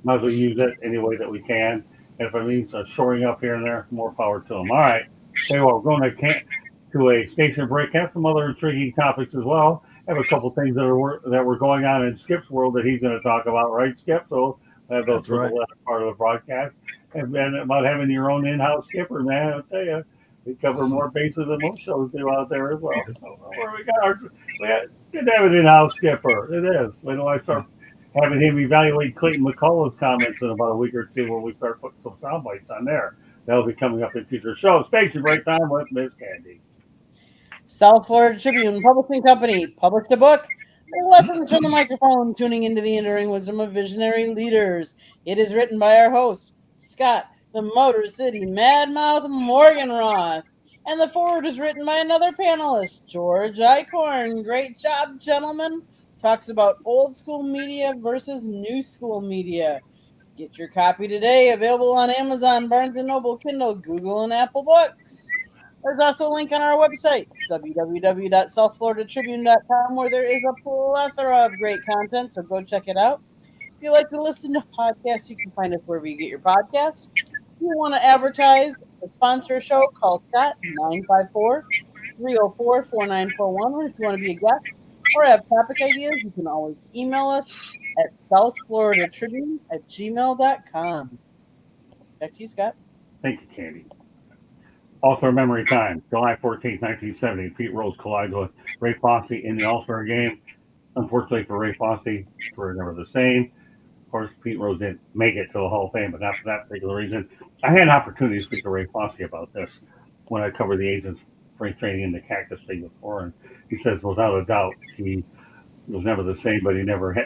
Might as well use it any way that we can. And if it means shoring up here and there, more power to them. All right. Tell you what, we're going to a station break. Have some other intriguing topics as well. Have a couple things that were going on in Skip's world that he's going to talk about, right, Skip? So Those That's for the right. latter part of the broadcast. And about having your own in-house skipper, man, I'll tell you, we cover more bases than most shows do out there as well. So good to have an in-house skipper. It is. When do I start having him evaluate Clayton McCullough's comments in about a week or two, where we start putting some sound bites on there. That'll be coming up in future shows. Station break time with Miss Candy. South Florida Tribune Publishing Company published a book, Lessons from the Microphone, Tuning into the Enduring Wisdom of Visionary Leaders. It is written by our host, Scott, the Motor City Madmouth Morganroth. And the foreword is written by another panelist, George Icorn. Great job, gentlemen. Talks about old school media versus new school media. Get your copy today. Available on Amazon, Barnes & Noble, Kindle, Google, and Apple Books. There's also a link on our website, www.southfloridatribune.com, where there is a plethora of great content, so go check it out. If you like to listen to podcasts, you can find us wherever you get your podcasts. If you want to advertise or sponsor a show, call Scott 954-304-4941. Or if you want to be a guest or have topic ideas, you can always email us at southfloridatribune@gmail.com. Back to you, Scott. Thank you, Candy. Also, memory time, July 14th, 1970. Pete Rose collides with Ray Fosse in the All-Star game. Unfortunately for Ray Fosse, career never the same. Of course, Pete Rose didn't make it to the Hall of Fame, but not for that particular reason. I had an opportunity to speak to Ray Fosse about this when I covered the Agents spring training in the Cactus State before, and he says, without a doubt, he was never the same, but he never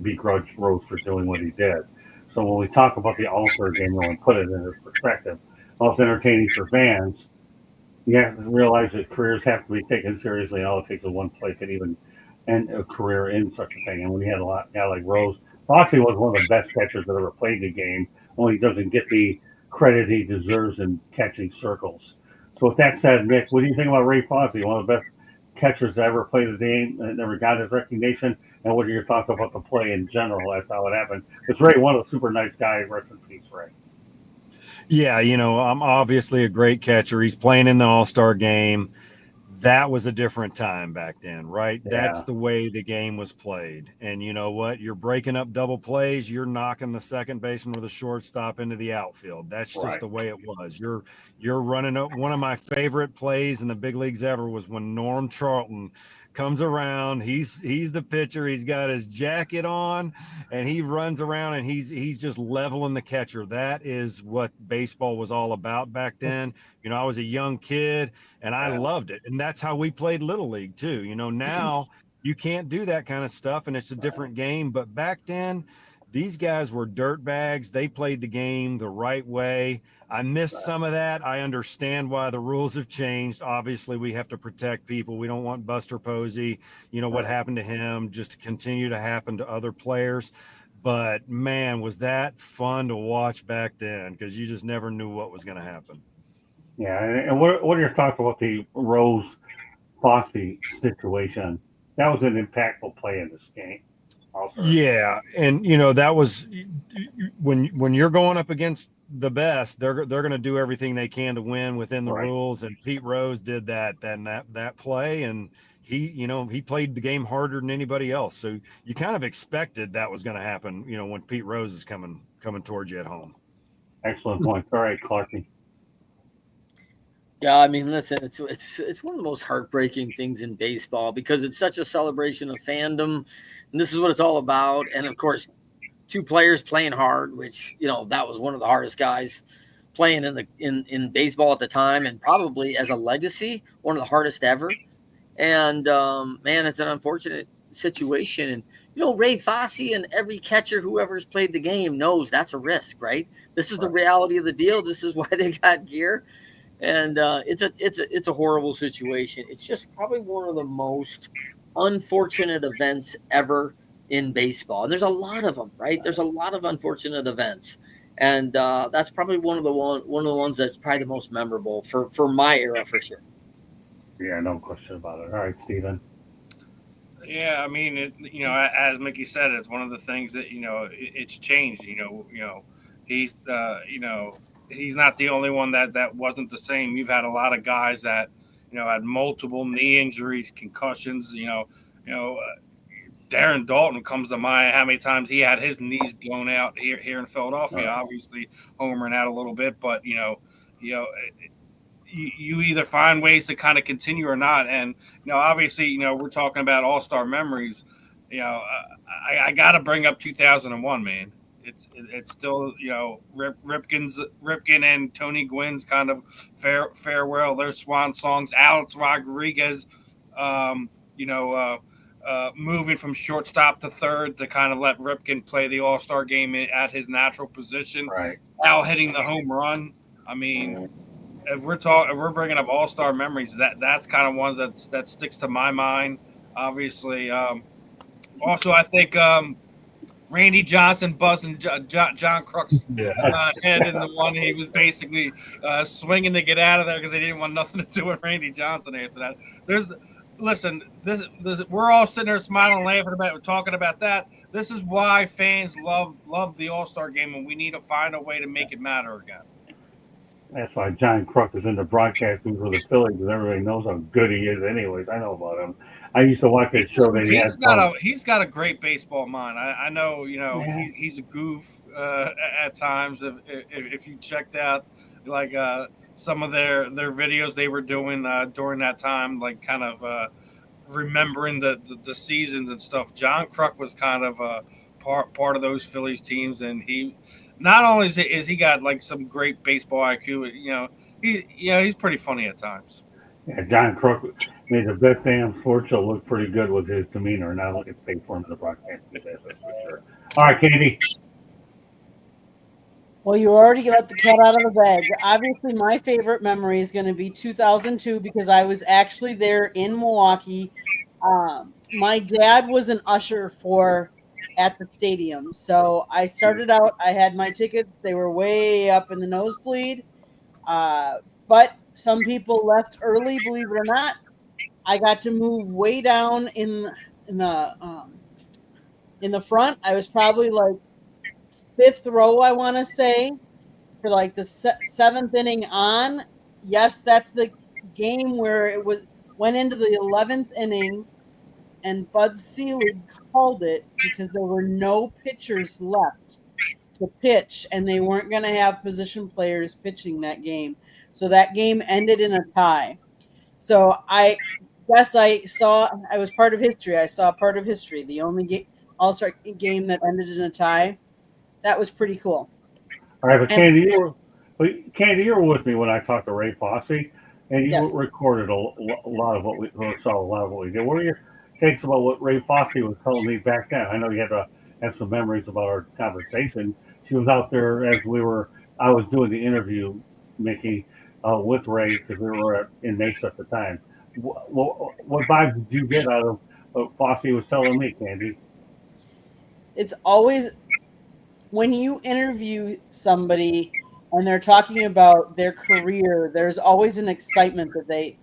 begrudged Rose for doing what he did. So when we talk about the All-Star game, and put it in his perspective, while it's entertaining for fans, you have to realize that careers have to be taken seriously. All it takes is one play can even end a career in such a thing. And when you had a guy like Rose, Fosse was one of the best catchers that ever played the game, only he doesn't get the credit he deserves in catching circles. So with that said, Nick, what do you think about Ray Fosse, one of the best catchers that ever played the game and never got his recognition? And what are your thoughts about the play in general? That's how it happened. Because Ray, one of the super nice guys, rest in peace, Ray. Yeah, I'm obviously a great catcher. He's playing in the All-Star game. That was a different time back then, right? Yeah. That's the way the game was played. And you know what? You're breaking up double plays. You're knocking the second baseman or the shortstop into the outfield. That's just the way it was. You're running up. One of my favorite plays in the big leagues ever was when Norm Charlton comes around. He's the pitcher. He's got his jacket on, and he runs around and he's just leveling the catcher. That is what baseball was all about back then. I was a young kid and I loved it. And that's how we played Little League too. Now you can't do that kind of stuff and it's a different game. But back then, these guys were dirt bags. They played the game the right way. I missed some of that. I understand why the rules have changed. Obviously, we have to protect people. We don't want Buster Posey, what happened to him, just to continue to happen to other players. But man, was that fun to watch back then, because you just never knew what was going to happen. Yeah, and what are your thoughts about the Rose Fosse situation? That was an impactful play in this game. Also. Yeah, and that was when you're going up against the best, they're going to do everything they can to win within the rules. And Pete Rose did that play, and he played the game harder than anybody else. So you kind of expected that was going to happen. When Pete Rose is coming towards you at home. Excellent point. All right, Clarky. Yeah, I mean, listen, it's one of the most heartbreaking things in baseball because it's such a celebration of fandom, and this is what it's all about. And of course, two players playing hard, which that was one of the hardest guys playing in baseball at the time, and probably as a legacy, one of the hardest ever. And man, it's an unfortunate situation. And Ray Fosse and every catcher whoever's played the game knows that's a risk, right? This is the reality of the deal. This is why they got gear. And it's a horrible situation. It's just probably one of the most unfortunate events ever in baseball. And there's a lot of them, right? There's a lot of unfortunate events, and that's probably one of the ones that's probably the most memorable for my era, for sure. Yeah, no question about it. All right, Steven. Yeah, I mean, as Mickey said, it's one of the things that it's changed. He's he's not the only one that wasn't the same. You've had a lot of guys that had multiple knee injuries, concussions. Darren Dalton comes to mind. How many times he had his knees blown out here in Philadelphia? Obviously, homering out a little bit, but you either find ways to kind of continue or not. And obviously, we're talking about all-star memories. I got to bring up 2001, man. It's still Ripken and Tony Gwynn's kind of farewell, their swan songs. Alex Rodriguez, moving from shortstop to third to kind of let Ripken play the All-Star game at his natural position. Right. Al hitting the home run. I mean, if we're bringing up All-Star memories, that's kind of ones that sticks to my mind. Obviously, also I think Randy Johnson buzzing John Crooks head in the one. He was basically swinging to get out of there because they didn't want nothing to do with Randy Johnson after that. Listen, we're all sitting there smiling, laughing about, talking about that. This is why fans love the All-Star game, and we need to find a way to make it matter again. That's why John Crook is in the broadcasting for the Phillies, because everybody knows how good he is. Anyways, I know about him. I used to watch that show that he has. He's got a great baseball mind. I know, he's a goof at times. If you checked out like some of their videos they were doing during that time, like kind of remembering the seasons and stuff. John Kruk was kind of part of those Phillies teams, and he not only is he got like some great baseball IQ, he's pretty funny at times. Yeah, John Crook made the best damn sports show look pretty good with his demeanor, and I don't get paid for him in the broadcast. That's for sure. All right, Candy. Well, you already let the cat out of the bag. Obviously, my favorite memory is going to be 2002 because I was actually there in Milwaukee. My dad was an usher at the stadium. So I started out, I had my tickets. They were way up in the nosebleed. But some people left early, believe it or not. I got to move way down in the front. I was probably like fifth row, I want to say, for like the seventh inning on. Yes, that's the game where it went into the 11th inning, and Bud Selig called it because there were no pitchers left to pitch, and they weren't going to have position players pitching that game. So that game ended in a tie. So I guess I was part of history. I saw part of history, the only All-Star game that ended in a tie. That was pretty cool. All right, but Candy, you were with me when I talked to Ray Fosse, and you recorded a lot of what we saw. A lot of what we did. What were your takes about what Ray Fosse was telling me back then? I know you had to have some memories about our conversation. She was out there as I was doing the interview, Mickey, with Ray because we were in Mesa at the time. What vibes did you get out of what Fosse was telling me, Candy? It's always when you interview somebody and they're talking about their career, there's always an excitement that they,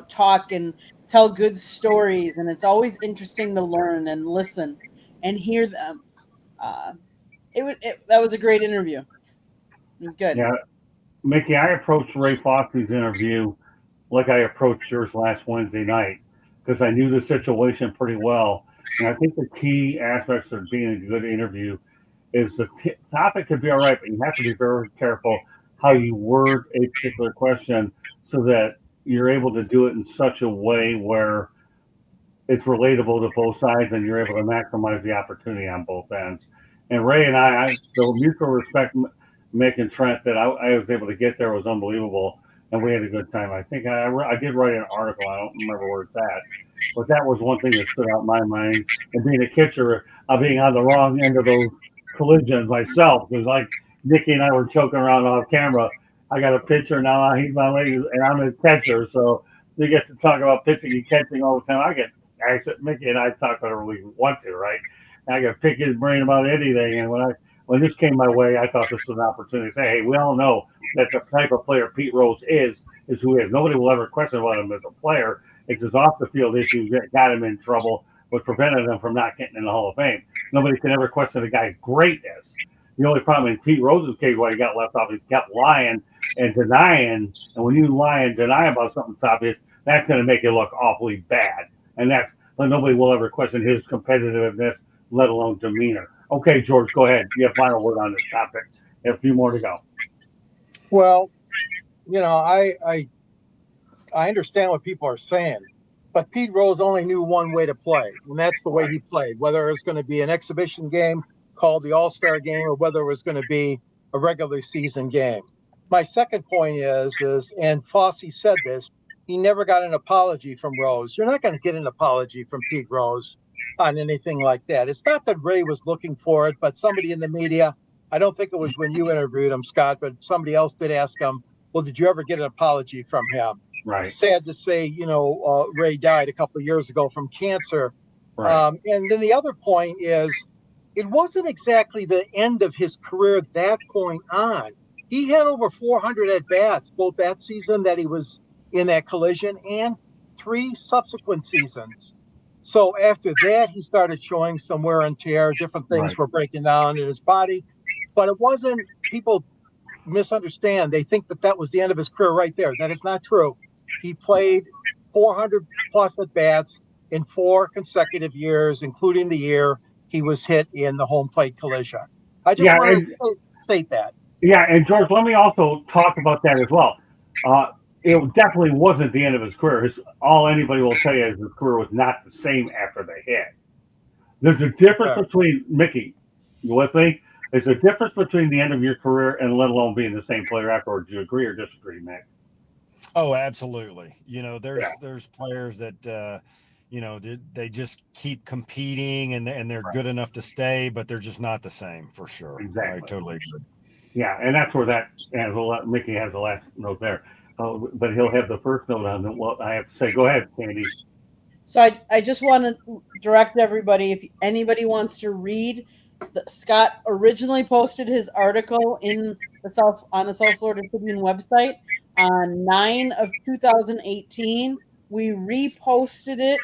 talk and tell good stories, and it's always interesting to learn and listen and hear them. That was a great interview. It was good. Yeah, Mickey, I approached Ray Fosse's interview like I approached yours last Wednesday night because I knew the situation pretty well, and I think the key aspects of being a good interview is the topic could be all right, but you have to be very careful how you word a particular question so that you're able to do it in such a way where it's relatable to both sides and you're able to maximize the opportunity on both ends. And Ray and I the mutual respect, Mick and Trent, that I was able to get there was unbelievable, and we had a good time. I think I did write an article. I don't remember where it's at, but that was one thing that stood out in my mind. And being a catcher, being on the wrong end of those collisions myself, because like Nikki and I were joking around off camera. I got a pitcher now, he's my lady, and I'm his catcher, so we get to talk about pitching and catching all the time. Mickey and I talk whatever we want to, right? And I got to pick his brain about anything, and when this came my way, I thought this was an opportunity to say, hey, we all know that the type of player Pete Rose is who he is. Nobody will ever question about him as a player. It's his off-the-field issues that got him in trouble, what prevented him from not getting in the Hall of Fame. Nobody can ever question the guy's greatness. The only problem in Pete Rose's case why he got left off, he kept lying and denying. And when you lie and deny about something obvious, that's going to make it look awfully bad. And that's but nobody will ever question his competitiveness, let alone demeanor. Okay, George, go ahead. You have final word on this topic. You have a few more to go. Well, I understand what people are saying, but Pete Rose only knew one way to play, and that's the way he played. Whether it was going to be an exhibition game called the All-Star game, or whether it was going to be a regular season game. My second point is, and Fosse said this, he never got an apology from Rose. You're not going to get an apology from Pete Rose on anything like that. It's not that Ray was looking for it, but somebody in the media, I don't think it was when you interviewed him, Scott, but somebody else did ask him, well, did you ever get an apology from him? Right. Sad to say, Ray died a couple of years ago from cancer. Right. And then the other point is, it wasn't exactly the end of his career that point on. He had over 400 at bats, both that season that he was in that collision and 3 subsequent seasons. So after that, he started showing some wear and tear. Different things Right. were breaking down in his body, but it wasn't. People misunderstand. They think that was the end of his career right there. That is not true. He played 400 plus at bats in 4 consecutive years, including the year he was hit in the home plate collision. I just Yeah, want and to state that. yeah, and George, let me also talk about that as well. Uh, it definitely wasn't the end of his career. All anybody will tell you is his career was not the same after the hit. There's a difference Sure. between Mickey. You with me? There's a difference between the end of your career and let alone being the same player afterwards. Do you agree or disagree, Mick? Oh, absolutely. Yeah. There's players that they just keep competing and they're good enough to stay, but they're just not the same for sure. I Exactly. totally agree. Yeah, and that's where that and Mickey has the last note there. But he'll have the first note on what I have to say. Go ahead, Candy. So I just want to direct everybody, if anybody wants to read, Scott originally posted his article on the South Florida Tribune website on 9 of 2018. We reposted it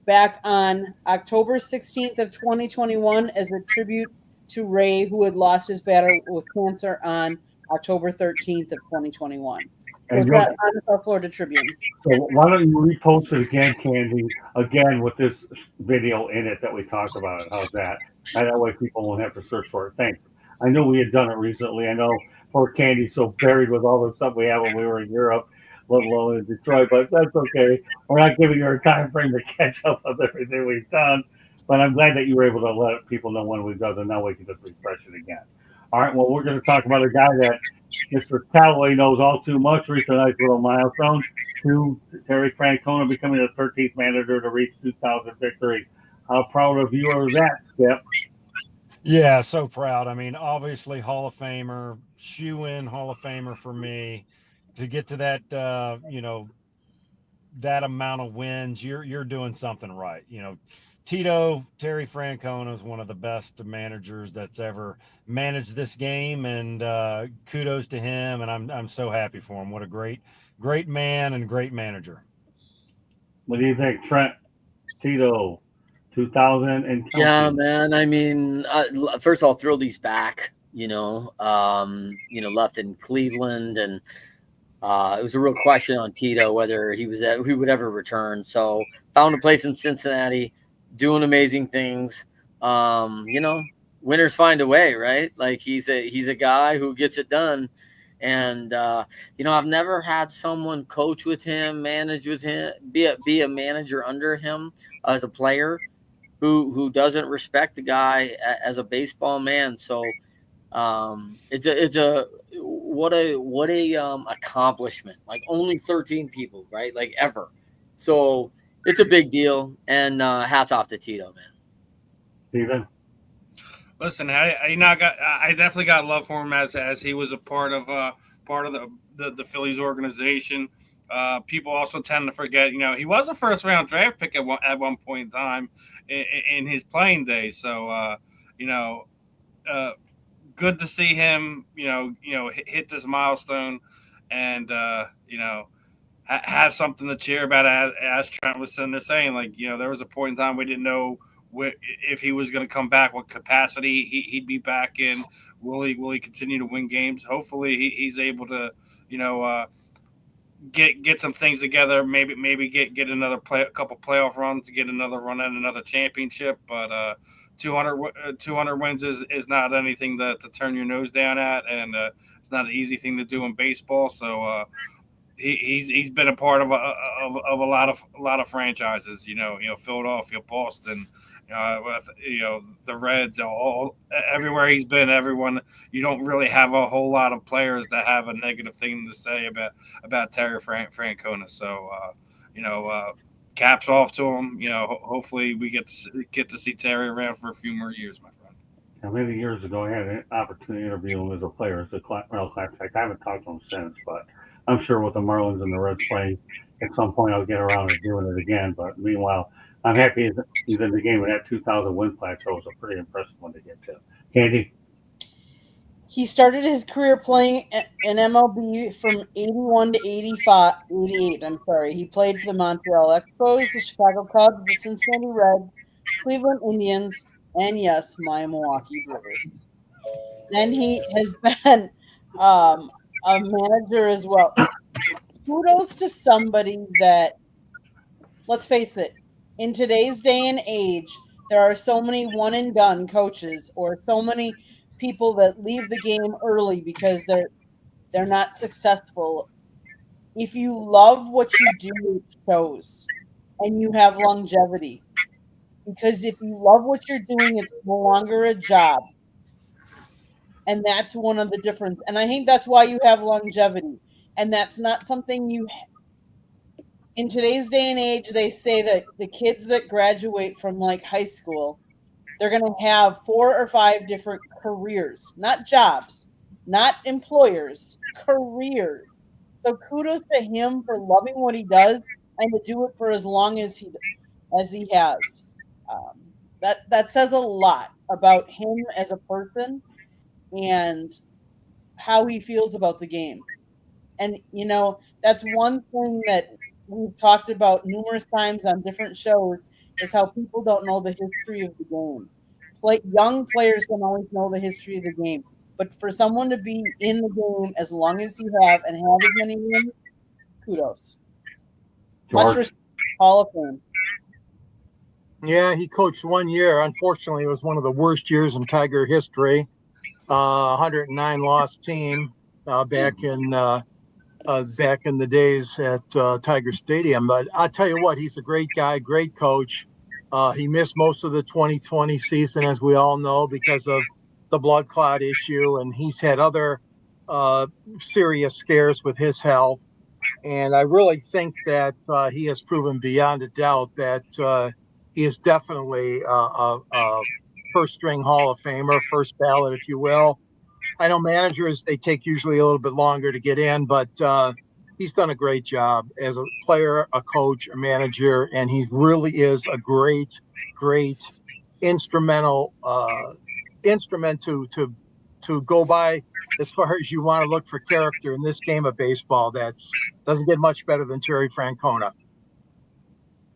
back on October 16th of 2021 as a tribute to Ray, who had lost his battle with cancer on October 13th of 2021. And Was that on the South Florida Tribune? So why don't you repost it again, Candy, again with this video in it that we talked about it. How's that? And that way people won't have to search for it. Thanks. I know we had done it recently. I know poor Candy's so buried with all the stuff we had when we were in Europe, let alone in Detroit, but that's okay. We're not giving you a time frame to catch up with everything we've done. But I'm glad that you were able to let people know when we've done it. Now we can just refresh it again. All right, well, we're going to talk about a guy that Mr. Callaway knows all too much. Reached a nice little milestone. Terry Francona becoming the 13th manager to reach 2,000 victories. How proud of you are that, Skip? Yeah, so proud. I mean, obviously Hall of Famer, shoe-in Hall of Famer for me. To get to that, that amount of wins, you're doing something right. Terry Francona is one of the best managers that's ever managed this game, and kudos to him. And I'm so happy for him. What a great man and great manager. What do you think, Trent? Tito, 2000 and counting. Yeah, man. I mean, first of all, thrilled he's back. Left in Cleveland, and it was a real question on Tito whether he would ever return. So found a place in Cincinnati, doing amazing things. Winners find a way, right? Like he's a guy who gets it done. And I've never had someone coach with him, manage with him, be a manager under him as a player who doesn't respect the guy as a baseball man. So it's a what a accomplishment. Like only 13 people, right? Like ever. So it's a big deal, and hats off to Tito, man. Steven? Listen, I definitely got love for him as he was a part of the Phillies organization. People also tend to forget, he was a first round draft pick at one point in time in his playing days. So, good to see him, hit this milestone, and has something to cheer about. As Trent was sitting there saying, there was a point in time we didn't know if he was going to come back, what capacity he'd be back in. Will he continue to win games? Hopefully, he's able to, get some things together. Maybe get another a couple playoff runs to get another run at another championship. But 200 wins is not anything to turn your nose down at, and it's not an easy thing to do in baseball. So he's been a part of a lot of franchises. Philadelphia, Boston. The Reds, everywhere he's been, everyone. You don't really have a whole lot of players that have a negative thing to say about Terry Francona. So, caps off to him. Hopefully we get to see Terry around for a few more years, my friend. Now, many years ago, I had an opportunity to interview him as a player, as a Classic. I haven't talked to him since, but I'm sure with the Marlins and the Reds playing, at some point I'll get around to doing it again. But meanwhile, I'm happy he's in the game, and that 2,000 win plateau was a pretty impressive one to get to. Candy? He started his career playing in MLB from 81 to 88. I'm sorry. He played for the Montreal Expos, the Chicago Cubs, the Cincinnati Reds, Cleveland Indians, and yes, my Milwaukee Brewers. Then he has been a manager as well. Kudos to somebody that, let's face it, in today's day and age, there are so many one and done coaches or so many people that leave the game early because they're not successful. If you love what you do, it shows, and you have longevity. Because if you love what you're doing, it's no longer a job. And that's one of the difference. And I think that's why you have longevity. And that's not something in today's day and age, they say that the kids that graduate from like high school, they're going to have 4 or 5 different careers, not jobs, not employers, careers. So kudos to him for loving what he does and to do it for as long as he has. That says a lot about him as a person and how he feels about the game. And that's one thing that we've talked about numerous times on different shows is how people don't know the history of the game. Young players don't always know the history of the game, but for someone to be in the game as long as you have and have as many wins, kudos. Much respect, Hall of Fame. Yeah, he coached 1 year. Unfortunately, it was one of the worst years in Tiger history. 109 loss team back in the days at Tiger Stadium. But I'll tell you what, he's a great guy, great coach. He missed most of the 2020 season, as we all know, because of the blood clot issue, and he's had other serious scares with his health. And I really think that he has proven beyond a doubt that he is definitely a first-string Hall of Famer, first ballot, if you will. I know managers, they take usually a little bit longer to get in, but he's done a great job as a player, a coach, a manager, and he really is a great instrument to go by as far as you want to look for character in this game of baseball. That doesn't get much better than Terry Francona.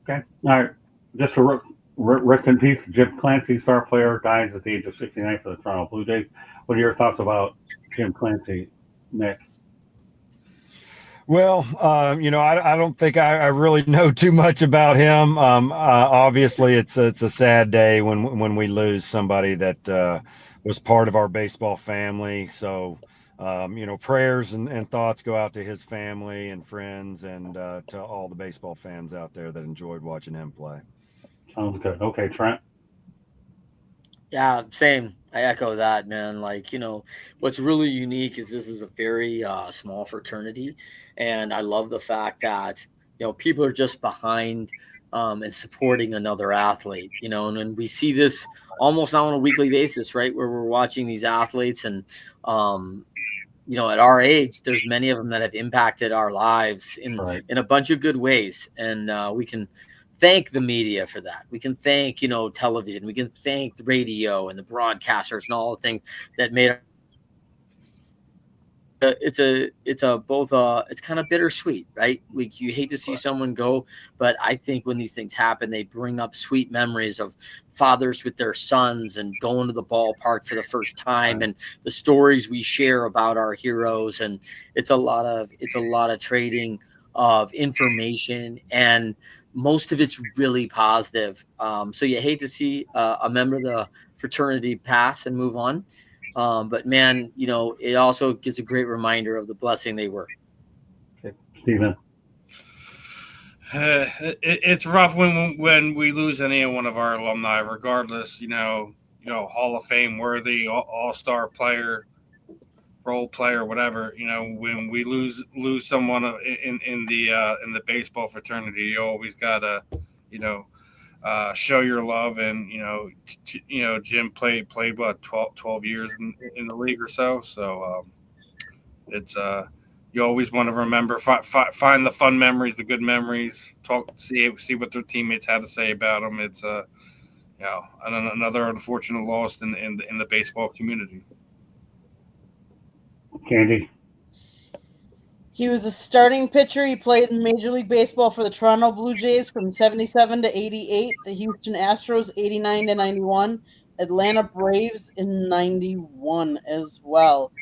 Okay. All right. Just to rest in peace, Jim Clancy, star player, dies at the age of 69 for the Toronto Blue Jays. What are your thoughts about Jim Clancy, Nick? Well, I don't think I really know too much about him. Obviously, it's a sad day when we lose somebody that was part of our baseball family. So, prayers and thoughts go out to his family and friends and to all the baseball fans out there that enjoyed watching him play. Sounds good. Okay, Trent? Yeah, same. I echo that, man. What's really unique is this is a very small fraternity. And I love the fact that, people are just behind and supporting another athlete, and we see this almost now on a weekly basis, right? Where we're watching these athletes and, at our age, there's many of them that have impacted our lives in a bunch of good ways. And we can thank the media for that. We can thank, television. We can thank the radio and the broadcasters and all the things that made it's kind of bittersweet, right? You hate to see someone go, but I think when these things happen, they bring up sweet memories of fathers with their sons and going to the ballpark for the first time and the stories we share about our heroes. And it's a lot of trading of information, and most of it's really positive. So you hate to see a member of the fraternity pass and move on. But man, it also gives a great reminder of the blessing they were. Okay. Stephen. It's rough when we lose any one of our alumni, regardless. Hall of Fame worthy, all-star player, role player, whatever. When we lose someone in the baseball fraternity, you always gotta, show your love. And Jim played what 12 years in the league or so. So it's you always want to remember, find the fun memories, the good memories, see what their teammates had to say about them. It's another unfortunate loss in the baseball community. Candy. He was a starting pitcher. He played in Major League Baseball for the Toronto Blue Jays from 77 to 88, the Houston Astros 89 to 91, Atlanta Braves in 91 as well.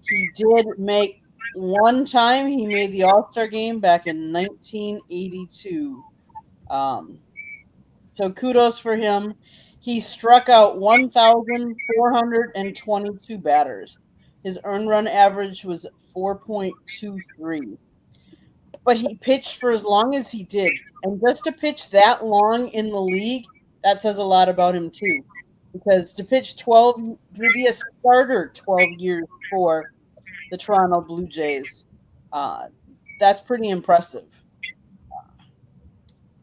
He did make one time, he made the All-Star game back in 1982. So kudos for him. He struck out 1,422 batters. His earned run average was 4.23. But he pitched for as long as he did. And just to pitch that long in the league, that says a lot about him too. Because to pitch 12, to be a starter 12 years for the Toronto Blue Jays, that's pretty impressive.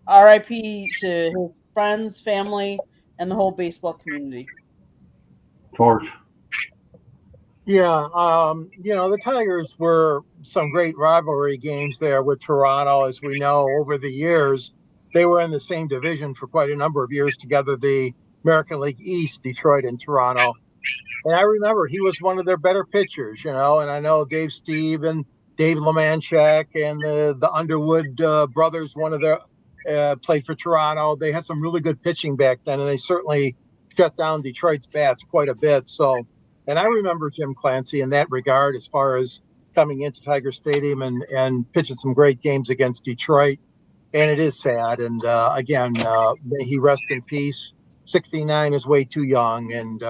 RIP to his friends, family, and the whole baseball community. George. Yeah, the Tigers were some great rivalry games there with Toronto. As we know, over the years, they were in the same division for quite a number of years together, the American League East, Detroit and Toronto. And I remember he was one of their better pitchers, and I know Dave Steve and Dave Lemanchek and the Underwood brothers, one of their played for Toronto. They had some really good pitching back then, and they certainly shut down Detroit's bats quite a bit. So, and I remember Jim Clancy in that regard, as far as coming into Tiger Stadium and pitching some great games against Detroit. And it is sad. And again, may he rest in peace. 69 is way too young. And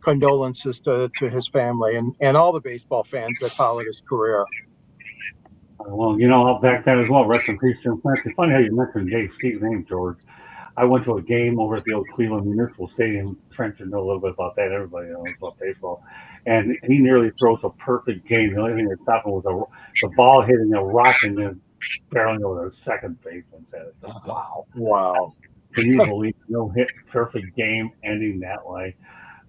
condolences to his family and all the baseball fans that followed his career. Well, I'll back that as well. Rest in peace, Jim Clancy. Funny how you mentioned Dave Steve's name, George. I went to a game over at the old Cleveland Municipal Stadium. Trent should know a little bit about that. Everybody knows about baseball. And he nearly throws a perfect game. The only thing that stopped him was the ball hitting a rock and then barreling over the second baseman's head. Wow. Can you believe no hit perfect game ending that way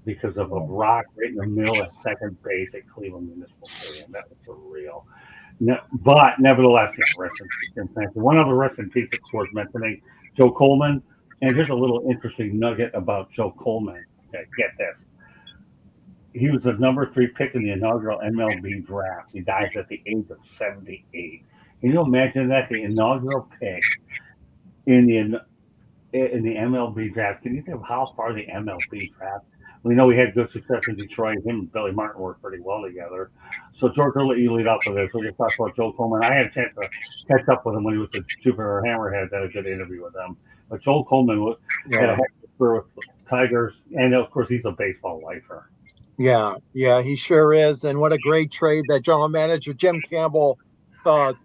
because of a rock right in the middle of second base at Cleveland Municipal Stadium? That was for real. No, but nevertheless, yeah, rest in peace, Jim Clancy. One other rest in peace, of course, mentioning Joe Coleman. And here's a little interesting nugget about Joe Coleman. Okay, get this. He was the number 3 pick in the inaugural MLB draft. He dies at the age of 78. Can you imagine that? The inaugural pick in the MLB draft. Can you think of how far the MLB draft? We know we had good success in Detroit. Him and Billy Martin worked pretty well together. So, George, I'll let you lead off with this. We'll just talk about Joe Coleman. I had a chance to catch up with him when he was at Jupiter Hammerhead. Had a good interview with him. But Joe Coleman had a heck of a career with Tigers, and of course, he's a baseball lifer. Yeah, he sure is. And what a great trade that general manager Jim Campbell, and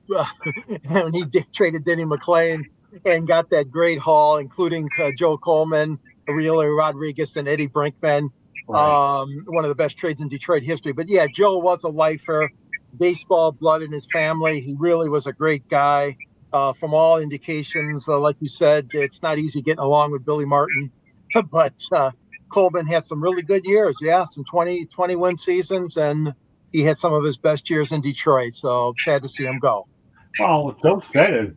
he traded Denny McClain and got that great haul, including Joe Coleman, Aurelio Rodriguez, and Eddie Brinkman. Right. One of the best trades in Detroit history. But yeah, Joe was a lifer, baseball blood in his family. He really was a great guy. From all indications, like you said, it's not easy getting along with Billy Martin, but Coleman had some really good years. Yeah, some 21 seasons, and he had some of his best years in Detroit. So sad to see him go. Well, what Joe said is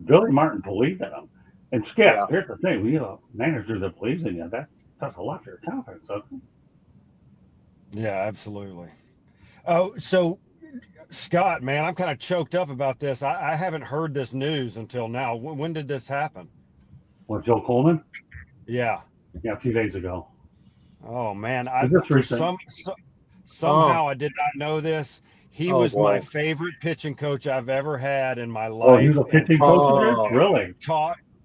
Billy Martin believed in him. And Skip, here's the thing: we have a manager that believes in you. That does a lot for your confidence, doesn't it? Yeah, absolutely. Oh, so Scott, man, I'm kind of choked up about this. I haven't heard this news until now. When did this happen? What, Joe Coleman? Yeah. Yeah, a few days ago. Oh man, somehow I did not know this. He Oh, was my boy. favorite pitching coach I've ever had in my Oh, life. he's a And pitching coach there? Oh. Really?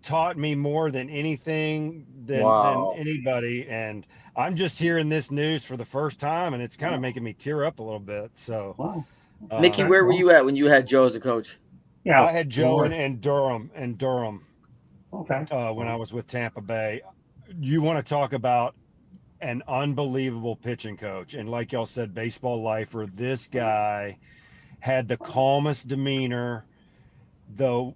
taught me more than anything than Wow. anybody. And I'm just hearing this news for the first time, and it's kind of making me tear up a little bit. So, Wow. Mickey, uh, where were you at when you had Joe as a coach? Yeah. I had Joe in Durham Okay. when I was with Tampa Bay. You want to talk about an unbelievable pitching coach, and like y'all said, baseball lifer. This guy had the calmest demeanor. The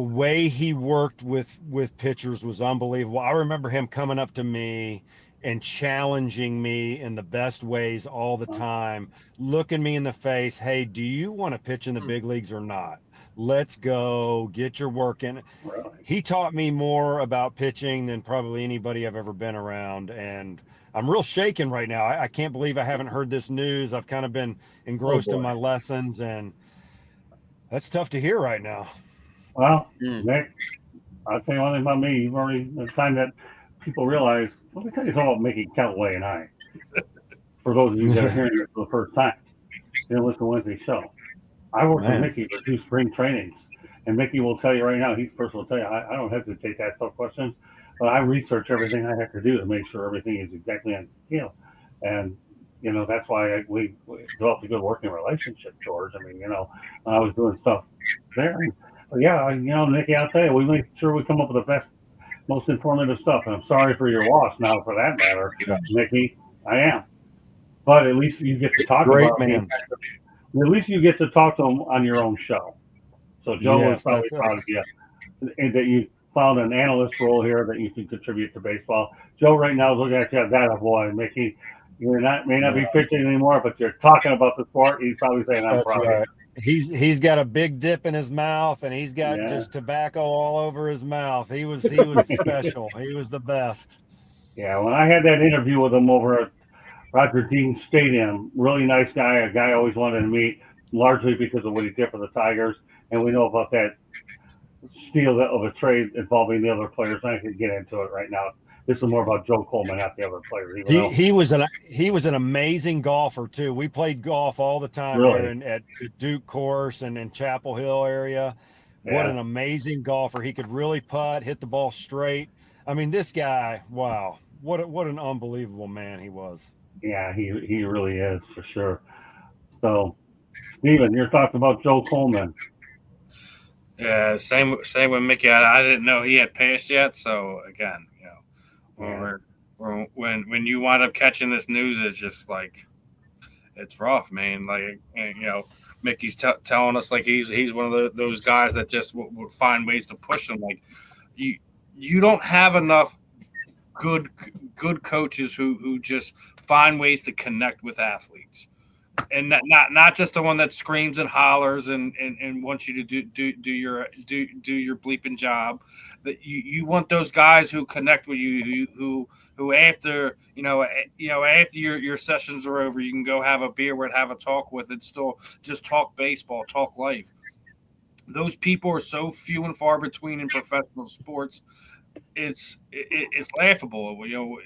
way he worked with pitchers was unbelievable. I remember him coming up to me and challenging me in the best ways all the time, looking me in the face. Hey, do you want to pitch in the big leagues or not? Let's go get your work in. Really? He taught me more about pitching than probably anybody I've ever been around. And I'm real shaken right now. I can't believe I haven't heard this news. I've kind of been engrossed in boy. my lessons, and that's tough to hear right now. Well, Mm. Nick, I'll tell you one thing about me. You've already, it's time that people realize, let me tell you something about Mickey Callaway and I. For those of you that are hearing this for the first time, you know, listen to Wednesday's show. I worked with Man. Mickey for 2 spring trainings. And Mickey will tell you right now, he's the person will tell you, I don't hesitate to ask tough questions, but I research everything I have to do to make sure everything is exactly on scale. And, you know, that's why we developed a good working relationship, George. I mean, you know, I was doing stuff there. But yeah, you know, Nicky, I'll tell you, we make sure we come up with the best, most informative stuff. And I'm sorry for your loss now, for that matter, Yeah. Nicky. I am. But at least you get to talk Great about man. at least you get to talk to him on your own show. So Joe was Yes, probably that's proud of you, and that you found an analyst role here that you can contribute to baseball. Joe right now is looking at you, that boy, Mickey. You're not may not be pitching anymore, but you're talking about the sport. He's probably saying, "I'm that's proud right. of He's got a big dip in his mouth, and he's got Yeah. just tobacco all over his mouth. He was special. He was the best. you." Yeah, when I had that interview with him over at Roger Dean Stadium, really nice guy, a guy I always wanted to meet, largely because of what he did for the Tigers, and we know about that steal of a trade involving the other players. I can get into it right now. This is more about Joe Coleman, not the other players. Even though, He was an amazing golfer too. We played golf all the time Really? there at the Duke course and in Chapel Hill area. What Yeah. an amazing golfer. He could really putt, hit the ball straight. I mean, this guy, wow. What an unbelievable man he was. Yeah, he really is for sure. So, Steven, your thoughts about Joe Coleman? Yeah, same with Mickey. I didn't know he had passed yet. So again, you know, when you wind up catching this news, it's just like it's rough, man. Like you know, Mickey's telling us like he's one of those guys that just would find ways to push him. Like you don't have enough good coaches who just find ways to connect with athletes. And not just the one that screams and hollers and wants you to do your bleeping job. That you want those guys who connect with you, who after after your sessions are over, you can go have a beer with, have a talk with, and still just talk baseball, talk life. Those people are so few and far between in professional sports. It's laughable. You know,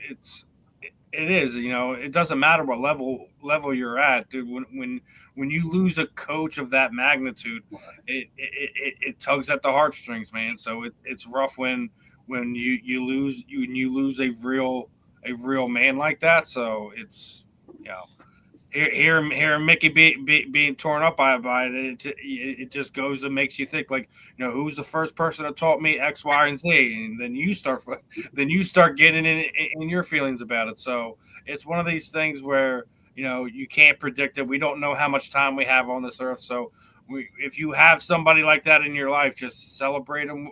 it is. You know, it doesn't matter what level you're at, dude. When you lose a coach of that magnitude, it tugs at the heartstrings, man. So it's rough when you lose a real man like that. So it's, you know, here Mickey being torn up by it, it just goes and makes you think, like, you know, who's the first person that taught me X, Y, and Z, and then you start getting in your feelings about it. So it's one of these things where, you know, you can't predict it. We don't know how much time we have on this earth. So if you have somebody like that in your life, just celebrate them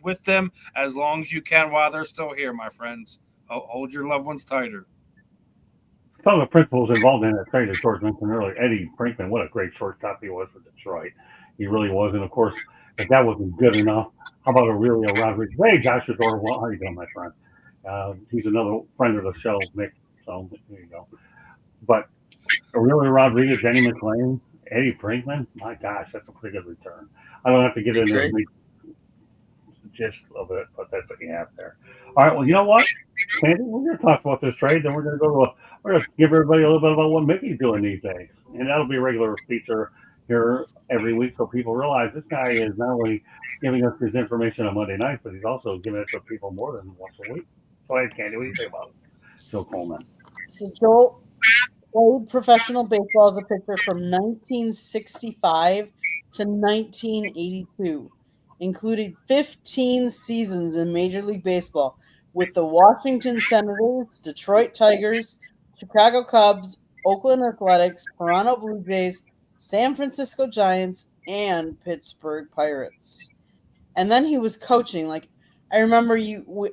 with them as long as you can while they're still here, my friends. Hold your loved ones tighter. Some of the principals involved in that trade, as George mentioned earlier, Eddie Brinkman, what a great shortstop he was for Detroit. He really was. And of course, if that wasn't good enough, how about Aurelio Rodriguez? Hey, Joshua Dorval, well, how are you doing, my friend? He's another friend of the show, Nick. So there you go. But Aurelio Rodriguez, Denny McClain, Eddie Brinkman, my gosh, that's a pretty good return. I don't have to get into the gist of it, but that's what you have there. All right, well, you know what, Sandy, we're going to talk about this trade, then we're going to go to we're just give everybody a little bit about what Mickey's doing these days, and that'll be a regular feature here every week, so people realize this guy is not only giving us his information on Monday nights, but he's also giving it to people more than once a week. Go ahead, Candy. What do you think about Joe Coleman? So Joel played professional baseball as a pitcher from 1965 to 1982, including 15 seasons in Major League Baseball with the Washington Senators, Detroit Tigers, Chicago Cubs, Oakland Athletics, Toronto Blue Jays, San Francisco Giants, and Pittsburgh Pirates. And then he was coaching. Like I remember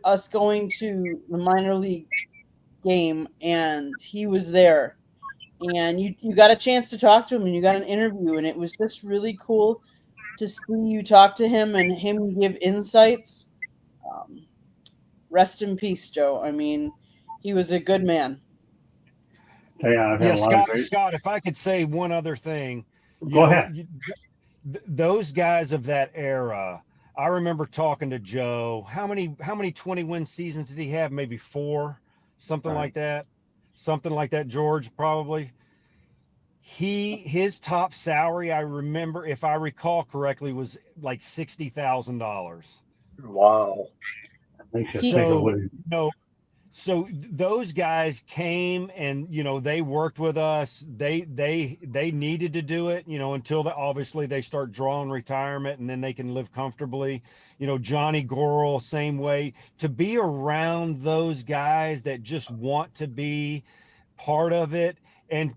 us going to the minor league game, and he was there, and you got a chance to talk to him, and you got an interview, and it was just really cool to see you talk to him and him give insights. Rest in peace, Joe. I mean, he was a good man. Yeah, I've had Yeah, a lot of Scott, if I could say one other thing, Go ahead. Those guys of that era, I remember talking to Joe. How many 20-win seasons did he have? Maybe 4, something Right. like that. Something like that, George, probably. His top salary, I remember, if I recall correctly, was like $60,000. Wow. Makes you think of So, what he, you know, so those guys came and, you know, they worked with us. They needed to do it, you know, until obviously they start drawing retirement, and then they can live comfortably. You know, Johnny Gorel, same way. To be around those guys that just want to be part of it, and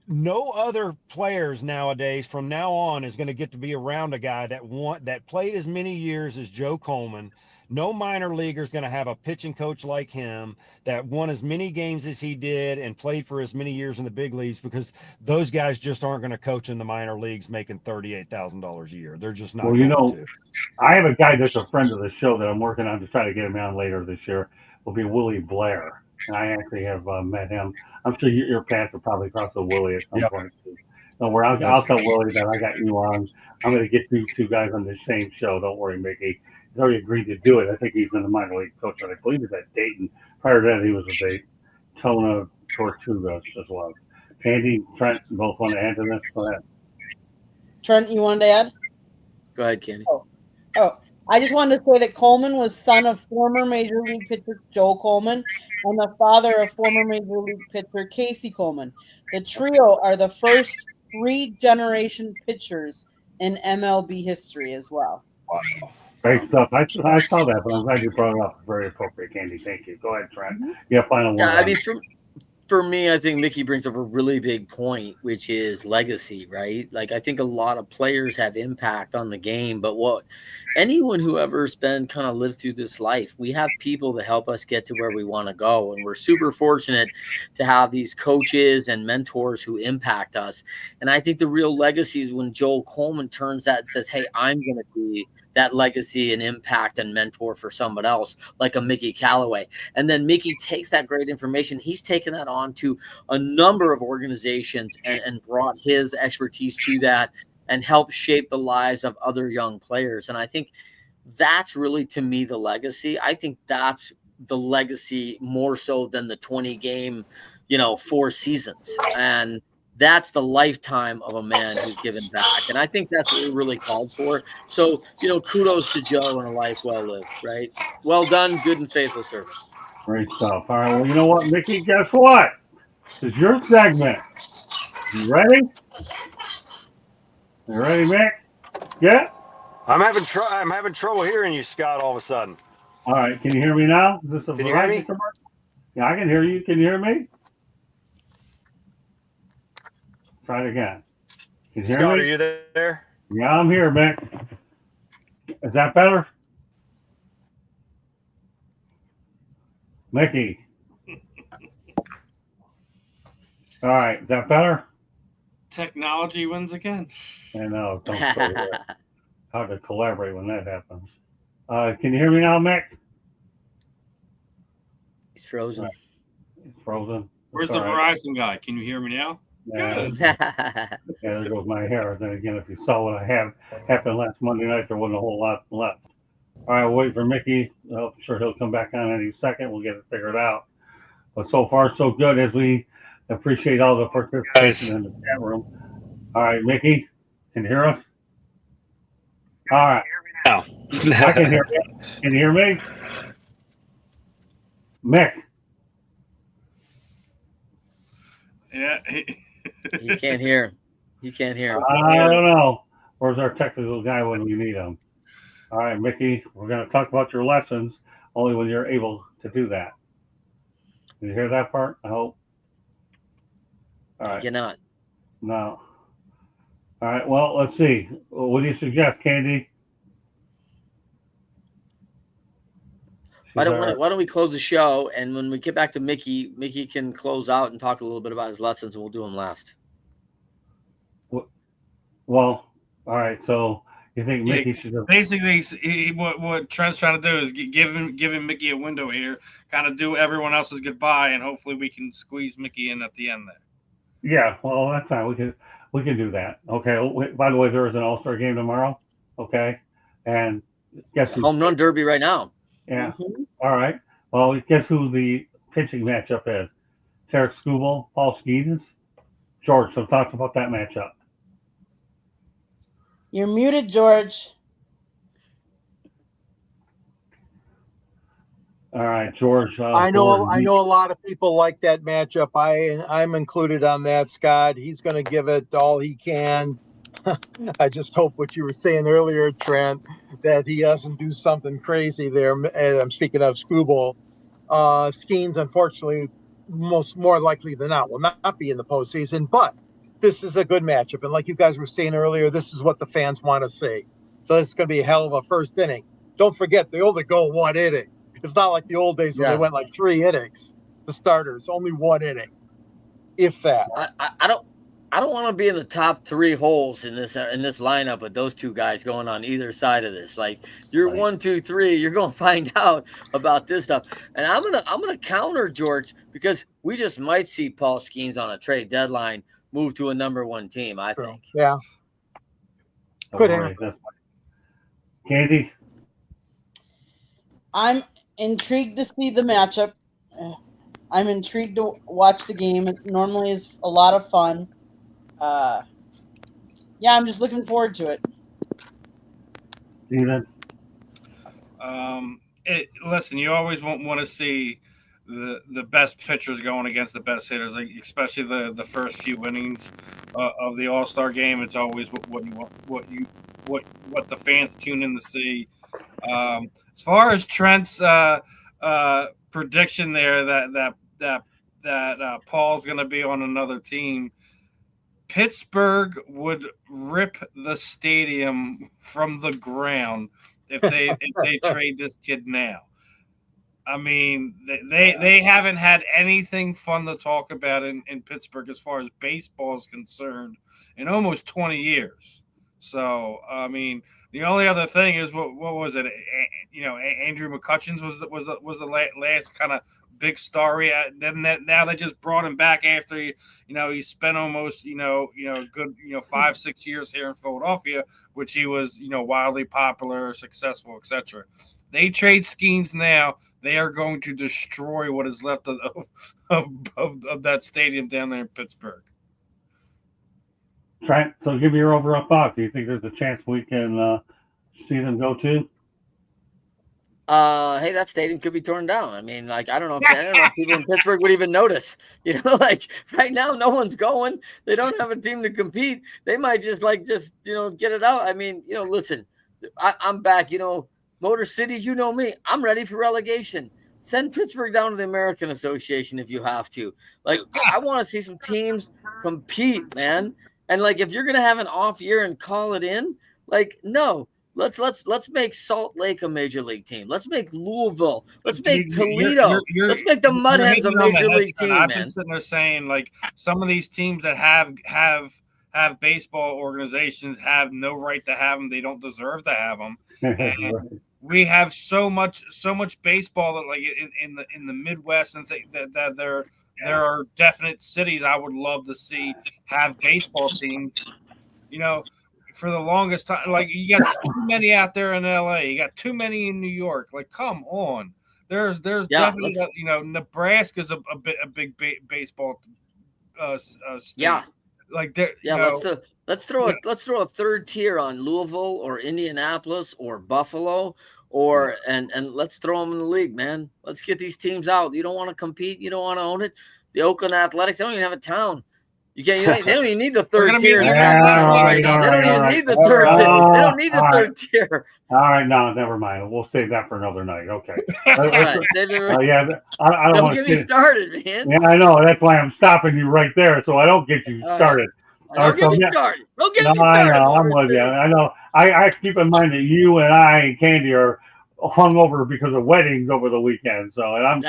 no other players nowadays from now on is going to get to be around a guy that played as many years as Joe Coleman. No minor leaguer is going to have a pitching coach like him that won as many games as he did and played for as many years in the big leagues, because those guys just aren't going to coach in the minor leagues making $38,000 a year. They're just not well, you going know, to. I have a guy that's a friend of the show that I'm working on to try to get him on later this year. Will be Willie Blair. And I actually have met him. I'm sure your paths will probably cross with Willie at some Yep. point too. Don't worry, I'll tell Willie that I got you on. I'm going to get you two guys on the same show. Don't worry, Mickey. He's already agreed to do it. I think he's in the minor league coach, and I believe he's at Dayton. Prior to that, he was with Daytona Tortugas as well. Candy, Trent, both want to add to this? Go ahead. Trent, you wanted to add? Go ahead, Kenny. Oh, I just wanted to say that Coleman was son of former Major League pitcher Joe Coleman and the father of former Major League pitcher Casey Coleman. The trio are the first 3-generation pitchers in MLB history as well. Wow. Great stuff. I saw that, but I'm glad you brought it up. Very appropriate, Candy. Thank you. Go ahead, Trent. Yeah, final one. Yeah, I mean, for me, I think Mickey brings up a really big point, which is legacy, right? Like, I think a lot of players have impact on the game, but anyone who ever's been kind of lived through this life, we have people that help us get to where we want to go. And we're super fortunate to have these coaches and mentors who impact us. And I think the real legacy is when Joel Coleman turns that and says, hey, I'm going to be that legacy and impact and mentor for someone else, like a Mickey Callaway. And then Mickey takes that great information. He's taken that on to a number of organizations and brought his expertise to that and helped shape the lives of other young players. And I think that's really, to me, the legacy. I think that's the legacy more so than the 20-game, 4 seasons. And that's the lifetime of a man who's given back. And I think that's what we really called for. So, kudos to Joe and a life well lived, right? Well done, good and faithful service. Great stuff. All right, well, you know what, Mickey? Guess what? This is your segment. You ready? You ready, Mick? Yeah? I'm having trouble hearing you, Scott, all of a sudden. All right, can you hear me now? Is this a Can you hear me? commercial? Yeah, I can hear you. Can you hear me? Try it again. Can you hear Scott, me? are you there? Yeah, I'm here, Mick. Is that better? Mickey. All right, is that better? Technology wins again. I know. Don't say that. Hard to collaborate when that happens. Can you hear me now, Mick? He's frozen. It's frozen. Where's It's the all right. Verizon guy? Can you hear me now? Yeah, Good. yeah, there goes my hair. Then again, if you saw what I had happened last Monday night, there wasn't a whole lot left. All right, wait for Mickey. I'm sure he'll come back on any second. We'll get it figured out. But so far, so good. As we appreciate all the participation in the chat room. All right, Mickey, can you hear us? All right, Now. I can hear you. Can you hear me, Mick? Yeah. You can't hear. You can't hear. I don't know. Where's our technical guy when we need him? All right, Mickey, we're going to talk about your lessons only when you're able to do that. Did you hear that part? I hope. All I right. cannot. No. All right. Well, let's see. What do you suggest, Candy? Why don't we close the show, and when we get back to Mickey, Mickey can close out and talk a little bit about his lessons, and we'll do them last. Well, all right. So you think Mickey should have? Basically, what Trent's trying to do is giving Mickey a window here, kind of do everyone else's goodbye, and hopefully we can squeeze Mickey in at the end there. Yeah. Well, that's fine. We can do that. Okay. By the way, there is an All-Star game tomorrow. Okay. And guess who? Home run derby right now. Yeah. Mhm. All right. Well, guess who the pitching matchup is? Tarek Skubal, Paul Skeens. George, some thoughts about that matchup? You're muted, George. All right, George. I know a lot of people like that matchup. I'm included on that, Scott. He's going to give it all he can. I just hope what you were saying earlier, Trent, that he doesn't do something crazy there. And I'm speaking of Scooble. Skeens, unfortunately, more likely than not, will not be in the postseason. But this is a good matchup, and like you guys were saying earlier, this is what the fans want to see. So it's going to be a hell of a first inning. Don't forget, they only go one inning. It's not like the old days when they went like 3 innings. The starters only 1 inning, if that. I don't want to be in the top 3 holes in this lineup with those two guys going on either side of this. Like you're Right. 1, 2, 3, you're going to find out about this stuff. And I'm gonna counter George because we just might see Paul Skeens on a trade deadline move to a number 1 team. I think. Yeah. Could happen. Candy. I'm intrigued to see the matchup. I'm intrigued to watch the game. It normally is a lot of fun. Yeah, I'm just looking forward to it. Steven. Listen, you always want to see the best pitchers going against the best hitters, like especially the first few innings of the All-Star game. It's always what the fans tune in to see. As far as Trent's prediction there that Paul's going to be on another team, Pittsburgh would rip the stadium from the ground if they trade this kid now. I mean, they haven't had anything fun to talk about in Pittsburgh as far as baseball is concerned in almost 20 years. So, I mean, the only other thing is what was it? Andrew McCutcheons was the last kind of big story. Now they just brought him back after he spent almost good 5-6 years here in Philadelphia, which he was wildly popular, successful, etc. They trade Skeens now. They are going to destroy what is left of that stadium down there in Pittsburgh. Trent, so give me your overall thought. Do you think there's a chance we can see them go to? Hey, that stadium could be torn down. I mean, like I don't know if people in Pittsburgh would even notice. Like right now, no one's going. They don't have a team to compete. They might just get it out. I mean, listen, I'm back. Motor City, you know me. I'm ready for relegation. Send Pittsburgh down to the American Association if you have to. Like, I want to see some teams compete, man. And like, if you're gonna have an off year and call it in, like, no. Let's make Salt Lake a major league team. Let's make Louisville. Let's make Toledo. Let's make the Mudhens a major league team, I've man. been sitting there saying like some of these teams that have baseball organizations have no right to have them. They don't deserve to have them. And we have so much baseball that like in the Midwest and that there are definite cities I would love to see have baseball teams. For the longest time, like you got too many out there in LA, you got too many in New York. Like, come on, There's Yeah, definitely Nebraska's a big baseball state. Yeah. Like there, Yeah, let's throw a third tier on Louisville or Indianapolis or Buffalo and let's throw them in the league, man. Let's get these teams out. You don't want to compete, you don't want to own it. The Oakland Athletics, they don't even have a town. They don't even need the third tier in the Southeast League right now. They don't even need the third tier. They don't need the third tier. All right, no, never mind. We'll save that for another night. Okay. All right, save it. Yeah, I don't get me started, man. Yeah, I know. That's why I'm stopping you right there, so I don't get you started. Don't get me started. Don't get me started. I know. I'm with you. I know. I keep in mind that you and I and Candy are hungover because of weddings over the weekend. So, and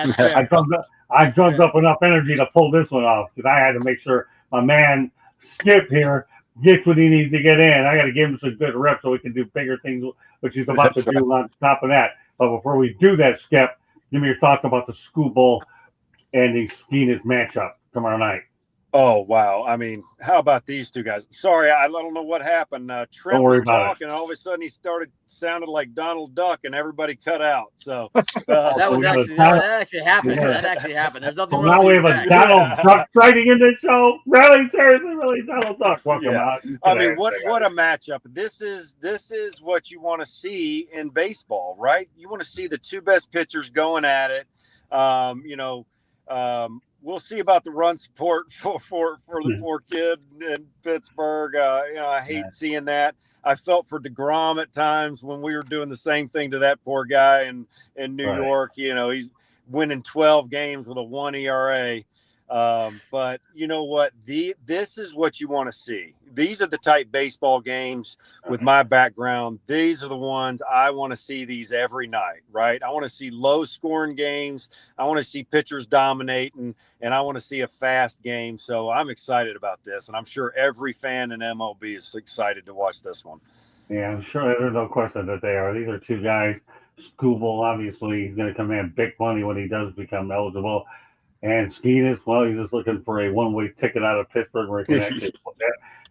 I drugged up enough energy to pull this one off because I had to make sure my man Skip here gets what he needs to get in. I got to give him some good reps so we can do bigger things, which he's about to do on top of that. But before we do that, Skip, give me your thoughts about the School Bowl and the Skenes matchup tomorrow night. Oh, wow. I mean, how about these two guys? Sorry, I don't know what happened. Trent was talking, and all of a sudden he sounded like Donald Duck, and everybody cut out. So that actually happened. That actually happened. There's nothing wrong. Now we have a Donald Duck sighting in the show. Really, seriously, really, Donald Duck. Welcome out. I mean, what a matchup. This is what you want to see in baseball, right? You want to see the two best pitchers going at it. We'll see about the run support for the poor kid in Pittsburgh. I hate seeing that. I felt for DeGrom at times when we were doing the same thing to that poor guy in New York. He's winning 12 games with a 1 ERA. But you know what? This is what you want to see. These are the type baseball games with my background. These are the ones I want to see these every night, right? I want to see low scoring games. I want to see pitchers dominating, and I want to see a fast game. So I'm excited about this, and I'm sure every fan in MLB is excited to watch this one. Yeah, I'm sure there's no question that they are. These are two guys. School Bowl, obviously, he's going to command big money when he does become eligible. And Skenes, well, he's just looking for a one-way ticket out of Pittsburgh where he can actually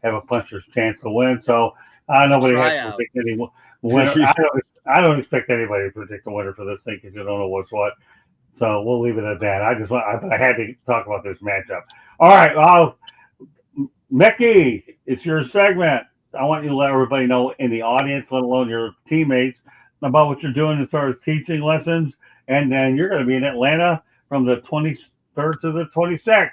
have a puncher's chance to win. So nobody has to predict any winner. I don't expect anybody to predict a winner for this thing because you don't know what's what. So we'll leave it at that. I had to talk about this matchup. All right, Mickey, it's your segment. I want you to let everybody know in the audience, let alone your teammates, about what you're doing as far as teaching lessons. And then you're going to be in Atlanta from the 23rd to the 26th.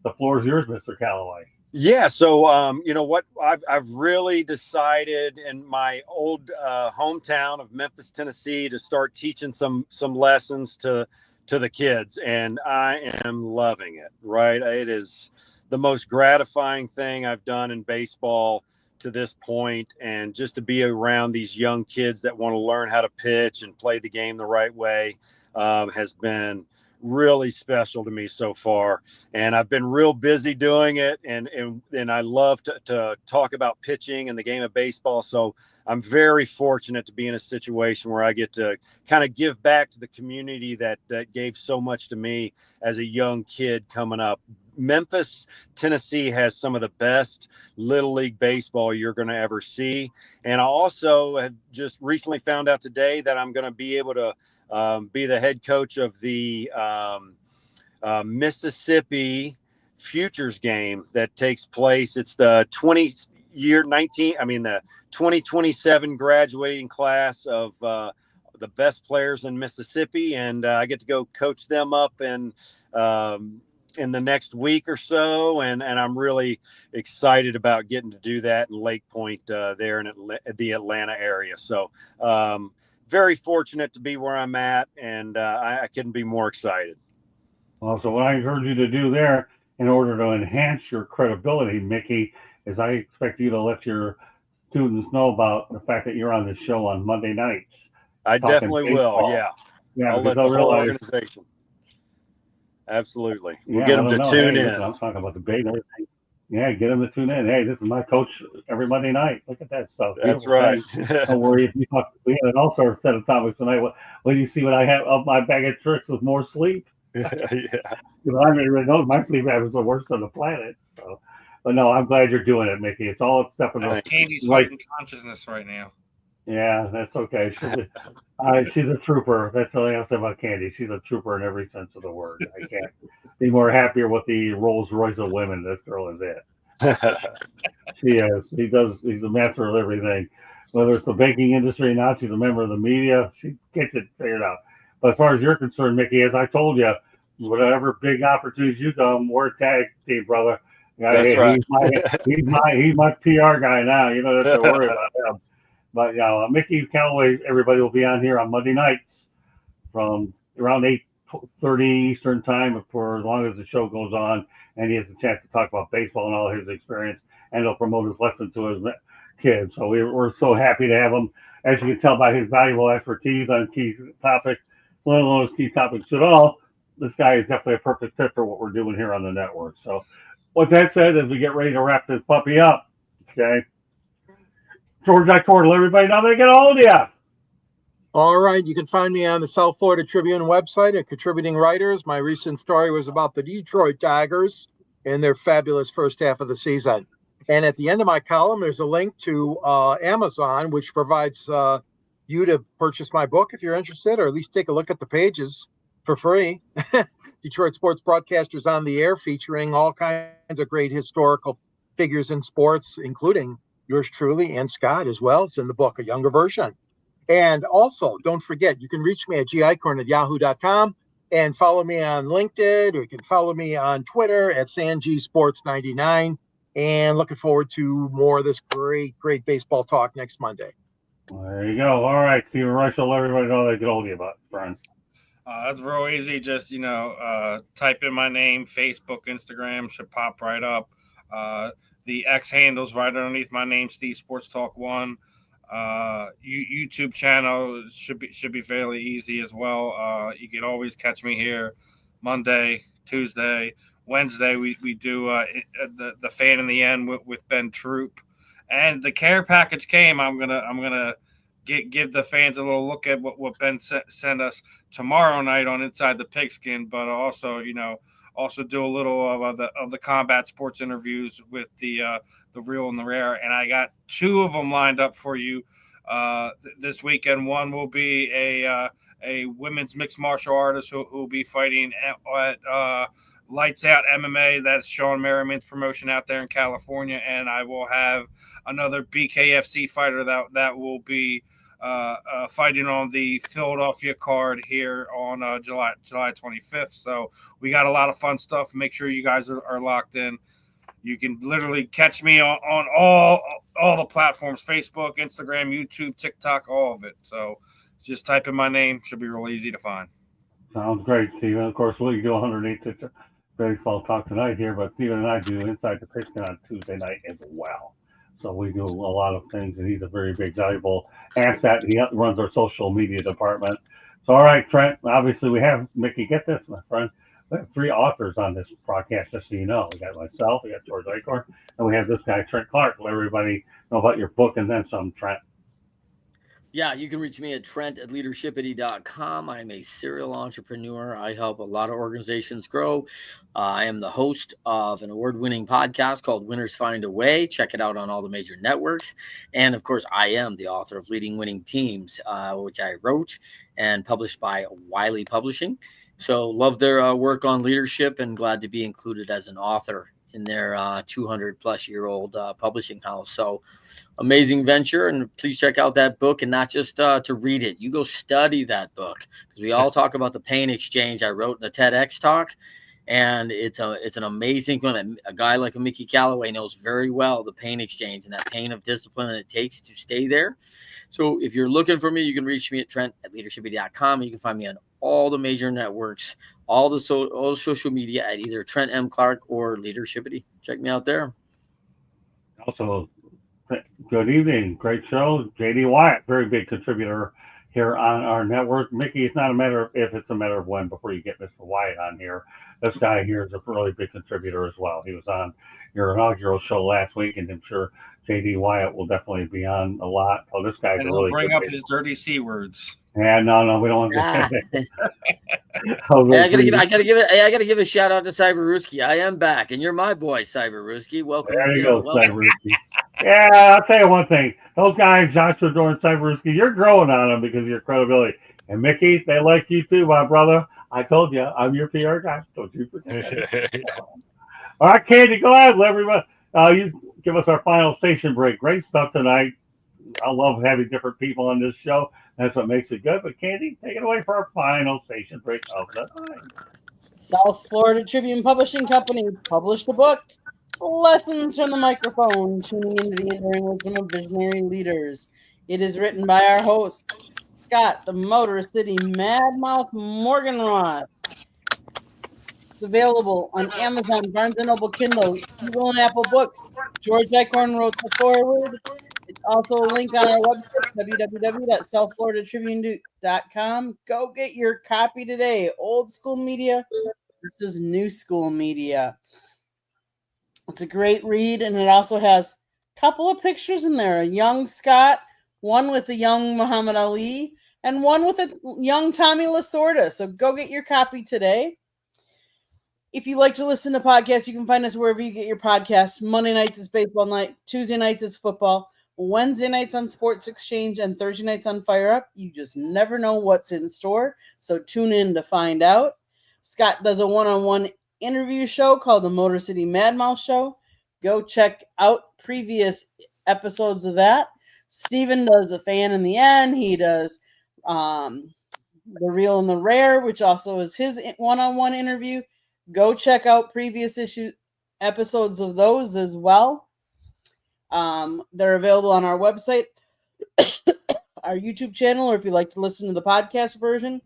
The floor is yours, Mr. Callaway. Yeah. So, you know what? I've really decided in my old hometown of Memphis, Tennessee, to start teaching some lessons to the kids, and I am loving it. Right? It is the most gratifying thing I've done in baseball to this point, and just to be around these young kids that want to learn how to pitch and play the game the right way has been really special to me so far. And I've been real busy doing it, and I love to talk about pitching and the game of baseball. So I'm very fortunate to be in a situation where I get to kind of give back to the community that gave so much to me as a young kid coming up. Memphis, Tennessee has some of the best Little League baseball you're going to ever see. And I also have just recently found out today that I'm going to be able to be the head coach of the Mississippi Futures game that takes place. It's the 2027 graduating class of the best players in Mississippi. And I get to go coach them up in the next week or so, and I'm really excited about getting to do that in Lake Point there in the Atlanta area. So very fortunate to be where I'm at, and I couldn't be more excited. Well, so what I encourage you to do there in order to enhance your credibility, Mickey, is I expect you to let your students know about the fact that you're on the show on Monday nights. I definitely will. Yeah. I'll let the whole organization. Absolutely. We'll get them to tune in. I'm talking about the bait and everything. Yeah, get them to tune in. Hey, this is my coach every Monday night. Look at that stuff. That's right. Don't worry. If you talk, we had an all-star set of topics tonight. When you see what I have up my bag of tricks with more sleep. Yeah. I already know my sleep habits are the worst on the planet. So. But no, I'm glad you're doing it, Mickey. It's all a step in the Candy's fighting consciousness right now. Yeah, that's okay. She's a trooper. That's the thing I'll say about Candy. She's a trooper in every sense of the word. I can't be more happier with the Rolls Royce of women. This girl is it. She is. He does. He's a master of everything. Whether it's the banking industry or not, she's a member of the media. She gets it figured out. But as far as you're concerned, Mickey, as I told you, whatever big opportunities you come, we're a tag team, brother. Yeah, That's hey, right. he's my PR guy now. You don't have to worry about him. But Mickey Callaway, everybody will be on here on Monday nights from around 8:30 Eastern time for as long as the show goes on, and he has a chance to talk about baseball and all his experience, and he'll promote his lesson to his kids. So we're so happy to have him. As you can tell by his valuable expertise on key topics, one of those key topics at all, this guy is definitely a perfect fit for what we're doing here on the network. So with that said, as we get ready to wrap this puppy up, okay, George, I told everybody now they get a hold of you. All right. You can find me on the South Florida Tribune website at Contributing Writers. My recent story was about the Detroit Tigers and their fabulous first half of the season. And at the end of my column, there's a link to Amazon, which provides you to purchase my book if you're interested, or at least take a look at the pages for free. Detroit Sports Broadcasters on the Air, featuring all kinds of great historical figures in sports, including yours truly and Scott as well. It's in the book, a younger version. And also, don't forget, you can reach me at gicorn@yahoo.com and follow me on LinkedIn, or you can follow me on Twitter at SanGSports99. And looking forward to more of this great baseball talk next Monday. There you go. All right, Steven Rush will let everybody know they get hold of you about it, friend. That's real easy. Just, type in my name, Facebook, Instagram, should pop right up. The X handle's right underneath my name, Steve Sports Talk 1. YouTube channel should be fairly easy as well. You can always catch me here Monday, Tuesday, Wednesday. We do the fan in the end with Ben Troop, and the care package came. I'm gonna give the fans a little look at what Ben sent us tomorrow night on Inside the Pigskin, but also do a little of the combat sports interviews with the real and the rare, and I got two of them lined up for you this weekend. One will be a women's mixed martial artist who will be fighting at Lights Out MMA. That's Sean Merriman's promotion out there in California, and I will have another BKFC fighter that will be fighting on the Philadelphia card here on July 25th. So we got a lot of fun stuff. Make sure you guys are locked in. You can literally catch me on all the platforms: Facebook, Instagram, YouTube, TikTok, all of it. So just type in my name. Should be real easy to find. Sounds great, Steven. Of course, we do 108 baseball talk tonight here, but Steven and I do Inside the Pigskin on Tuesday night as well. So we do a lot of things, and he's a very big, valuable asset. He runs our social media department. So, all right, Trent, obviously we have, Mickey, get this, my friend. We have 3 authors on this broadcast, just so you know. We got myself, we got George Acorn, and we have this guy, Trent Clark. Let everybody know about your book and then some, Trent. Yeah, you can reach me at trent@leadershipity.com. I'm a serial entrepreneur. I help a lot of organizations grow. I am the host of an award-winning podcast called Winners Find a Way. Check it out on all the major networks. And, of course, I am the author of Leading Winning Teams, which I wrote and published by Wiley Publishing. So love their work on leadership, and glad to be included as an author in their 200-plus-year-old publishing house. So amazing venture, and please check out that book, and not just to read it. You go study that book, because we all talk about the pain exchange I wrote in the TEDx talk, and it's an amazing one. A guy like a Mickey Callaway knows very well the pain exchange and that pain of discipline that it takes to stay there. So if you're looking for me, you can reach me at trent@leadershipity.com, and you can find me on all the major networks, all the social media at either Trent M. Clark or Leadershipity. Check me out there. Also, good evening. Great show. J.D. Wyatt, very big contributor here on our network. Mickey, it's not a matter of if, it's a matter of when before you get Mr. Wyatt on here. This guy here is a really big contributor as well. He was on your inaugural show last week, and I'm sure J.D. Wyatt will definitely be on a lot. Oh, this guy's And really he'll bring good up big. his dirty C words. Yeah, no, we don't want to. Hey, I gotta give a shout out to Cyberuski. I am back, and you're my boy, Cyberuski. Welcome. There you go, Cyberuski. Yeah, I'll tell you one thing. Those guys, Joshua Dorr and Cyberuski, you're growing on them because of your credibility. And Mickey, they like you too, my brother. I told you, I'm your PR guy. Don't you forget that. All right, Candy, go ahead. Let everybody, you give us our final station break. Great stuff tonight. I love having different people on this show. That's what makes it good. But Candy, take it away for our final station break of the night. South Florida Tribune Publishing Company published a book, Lessons from the Microphone, Tuning into the Enduring Wisdom of Visionary Leaders. It is written by our host, Scott, the Motor City Madmouth Morganroth. It's available on Amazon, Barnes & Noble, Kindle, Google, and Apple Books. George Eichhorn wrote the foreword. It's also a link on our website, www.southfloridatribune.com. Go get your copy today. Old school media versus new school media. It's a great read, and it also has a couple of pictures in there. A young Scott, one with a young Muhammad Ali, and one with a young Tommy Lasorda. So go get your copy today. If you like to listen to podcasts, you can find us wherever you get your podcasts. Monday nights is baseball night. Tuesday nights is football. Wednesday nights on Sports Exchange and Thursday nights on Fire Up. You just never know what's in store, so tune in to find out. Scott does a one-on-one interview show called the Motor City Madmouth Show. Go check out previous episodes of that. Steven does a fan in the end. He does the Real and the Rare, which also is his one-on-one interview. Go check out previous episodes of those as well. They're available on our website, our YouTube channel, or if you like to listen to the podcast version,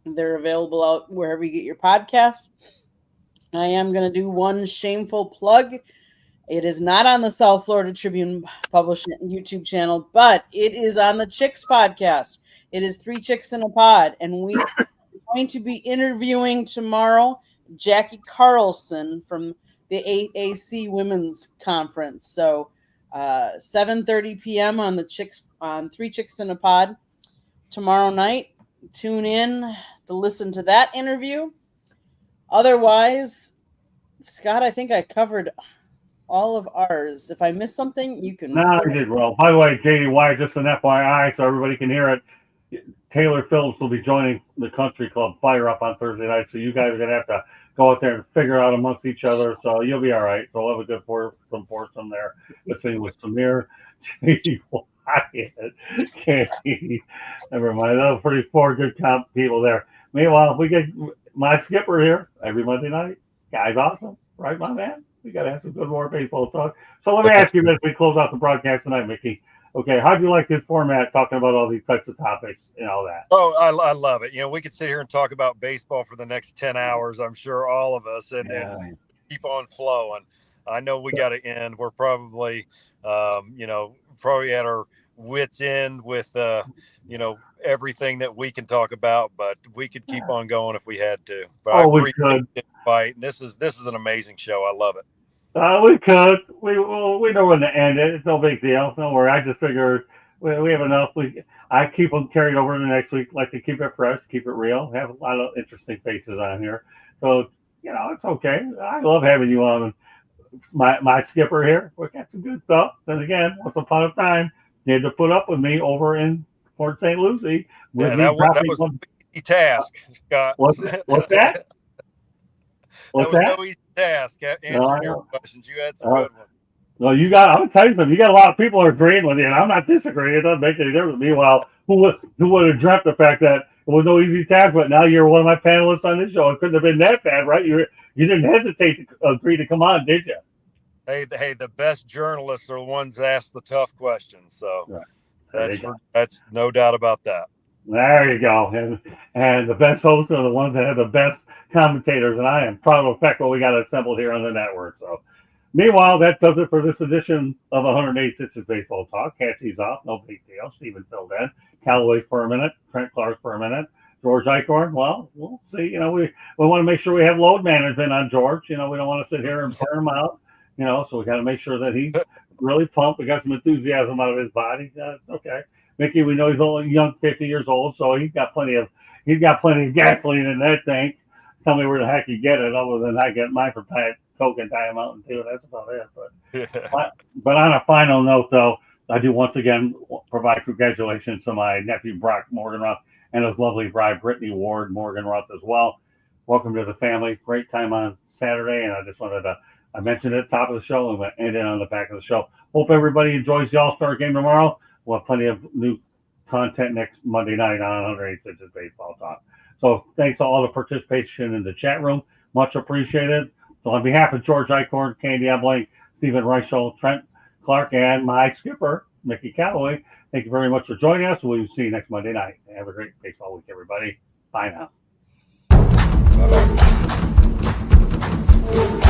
they're available out wherever you get your podcast. I am going to do one shameful plug. It is not on the South Florida Tribune Publishing YouTube channel, but it is on the Chicks podcast. It is 3 Chicks in a Pod, and we are going to be interviewing tomorrow Jackie Carlson from the AAC Women's Conference. So 7:30 p.m. on the Chicks on 3 Chicks in a Pod tomorrow night. Tune in to listen to that interview. Otherwise, Scott, I think I covered all of ours. If I missed something, you can. No, you did well. By the way, JDY, just an FYI, so everybody can hear it. Taylor Phillips will be joining the country club Fire Up on Thursday night, so you guys are going to have to go out there and figure out amongst each other, so you'll be all right. So we'll have a good foursome there. Let's see, with Samir, JD Wyatt, Candy. Never mind, those are pretty 4 good people there. Meanwhile, we get my skipper here every Monday night. Guy's awesome, right, my man? We got to have some good more baseball talk. So let me ask you as we close out the broadcast tonight, Mickey. Okay, how do you like this format, talking about all these types of topics and all that? Oh, I love it. You know, we could sit here and talk about baseball for the next 10 hours, I'm sure, all of us, and keep on flowing. I know we got to end. We're probably, probably at our wits' end with, everything that we can talk about, but we could keep on going if we had to. But we could. Fight. This is an amazing show. I love it. We could. We know when to end it. It's no big deal. Don't worry. I just figured we have enough. I keep them carried over to the next week. Like to keep it fresh, keep it real. Have a lot of interesting faces on here. So, it's okay. I love having you on. My skipper here. We got some good stuff. Then again, once upon a time, you had to put up with me over in Port St. Lucie. That was an easy task, Scott. What's that? What's that? No easy task answering your questions. You had some good ones. Well, I'm gonna tell you something. You got a lot of people who are agreeing with you, and I'm not disagreeing. It doesn't make any difference. Meanwhile, who would have dreamt the fact that it was no easy task? But now you're one of my panelists on this show. It couldn't have been that bad, right? You didn't hesitate to agree to come on, did you? Hey, the best journalists are the ones that ask the tough questions. So that's no doubt about that. There you go. And the best hosts are the ones that have the best commentators, and I am proud of the fact what we got assembled here on the network. So, meanwhile, that does it for this edition of 186 Baseball Talk. Cassie's off, no big deal. Steven filled in. Callaway for a minute. Trent Clark for a minute. George Eichhorn, well, we'll see. We want to make sure we have load management on George. We don't want to sit here and burn him out. So we got to make sure that he's really pumped. We got some enthusiasm out of his body. Okay. Mickey, we know he's only young, 50 years old, so he's got plenty of gasoline in that tank. Tell me where the heck you get it, other than I get mine from Coke and Diet Mountain Dew. That's about it. But on a final note, though, I do once again provide congratulations to my nephew Brock Morganroth and his lovely bride Brittany Ward Morganroth as well. Welcome to the family. Great time on Saturday, and I just wanted to I mentioned it at the top of the show and end it on the back of the show. Hope everybody enjoys the All-Star game tomorrow. We'll have plenty of new content next Monday night on 108 Inches Baseball Talk. So thanks to all the participation in the chat room. Much appreciated. So on behalf of George Eichhorn, Candy Ebling, Stephen Reichel, Trent Clark, and my skipper, Mickey Calloway, thank you very much for joining us. We'll see you next Monday night. Have a great baseball week, everybody. Bye now. Bye-bye.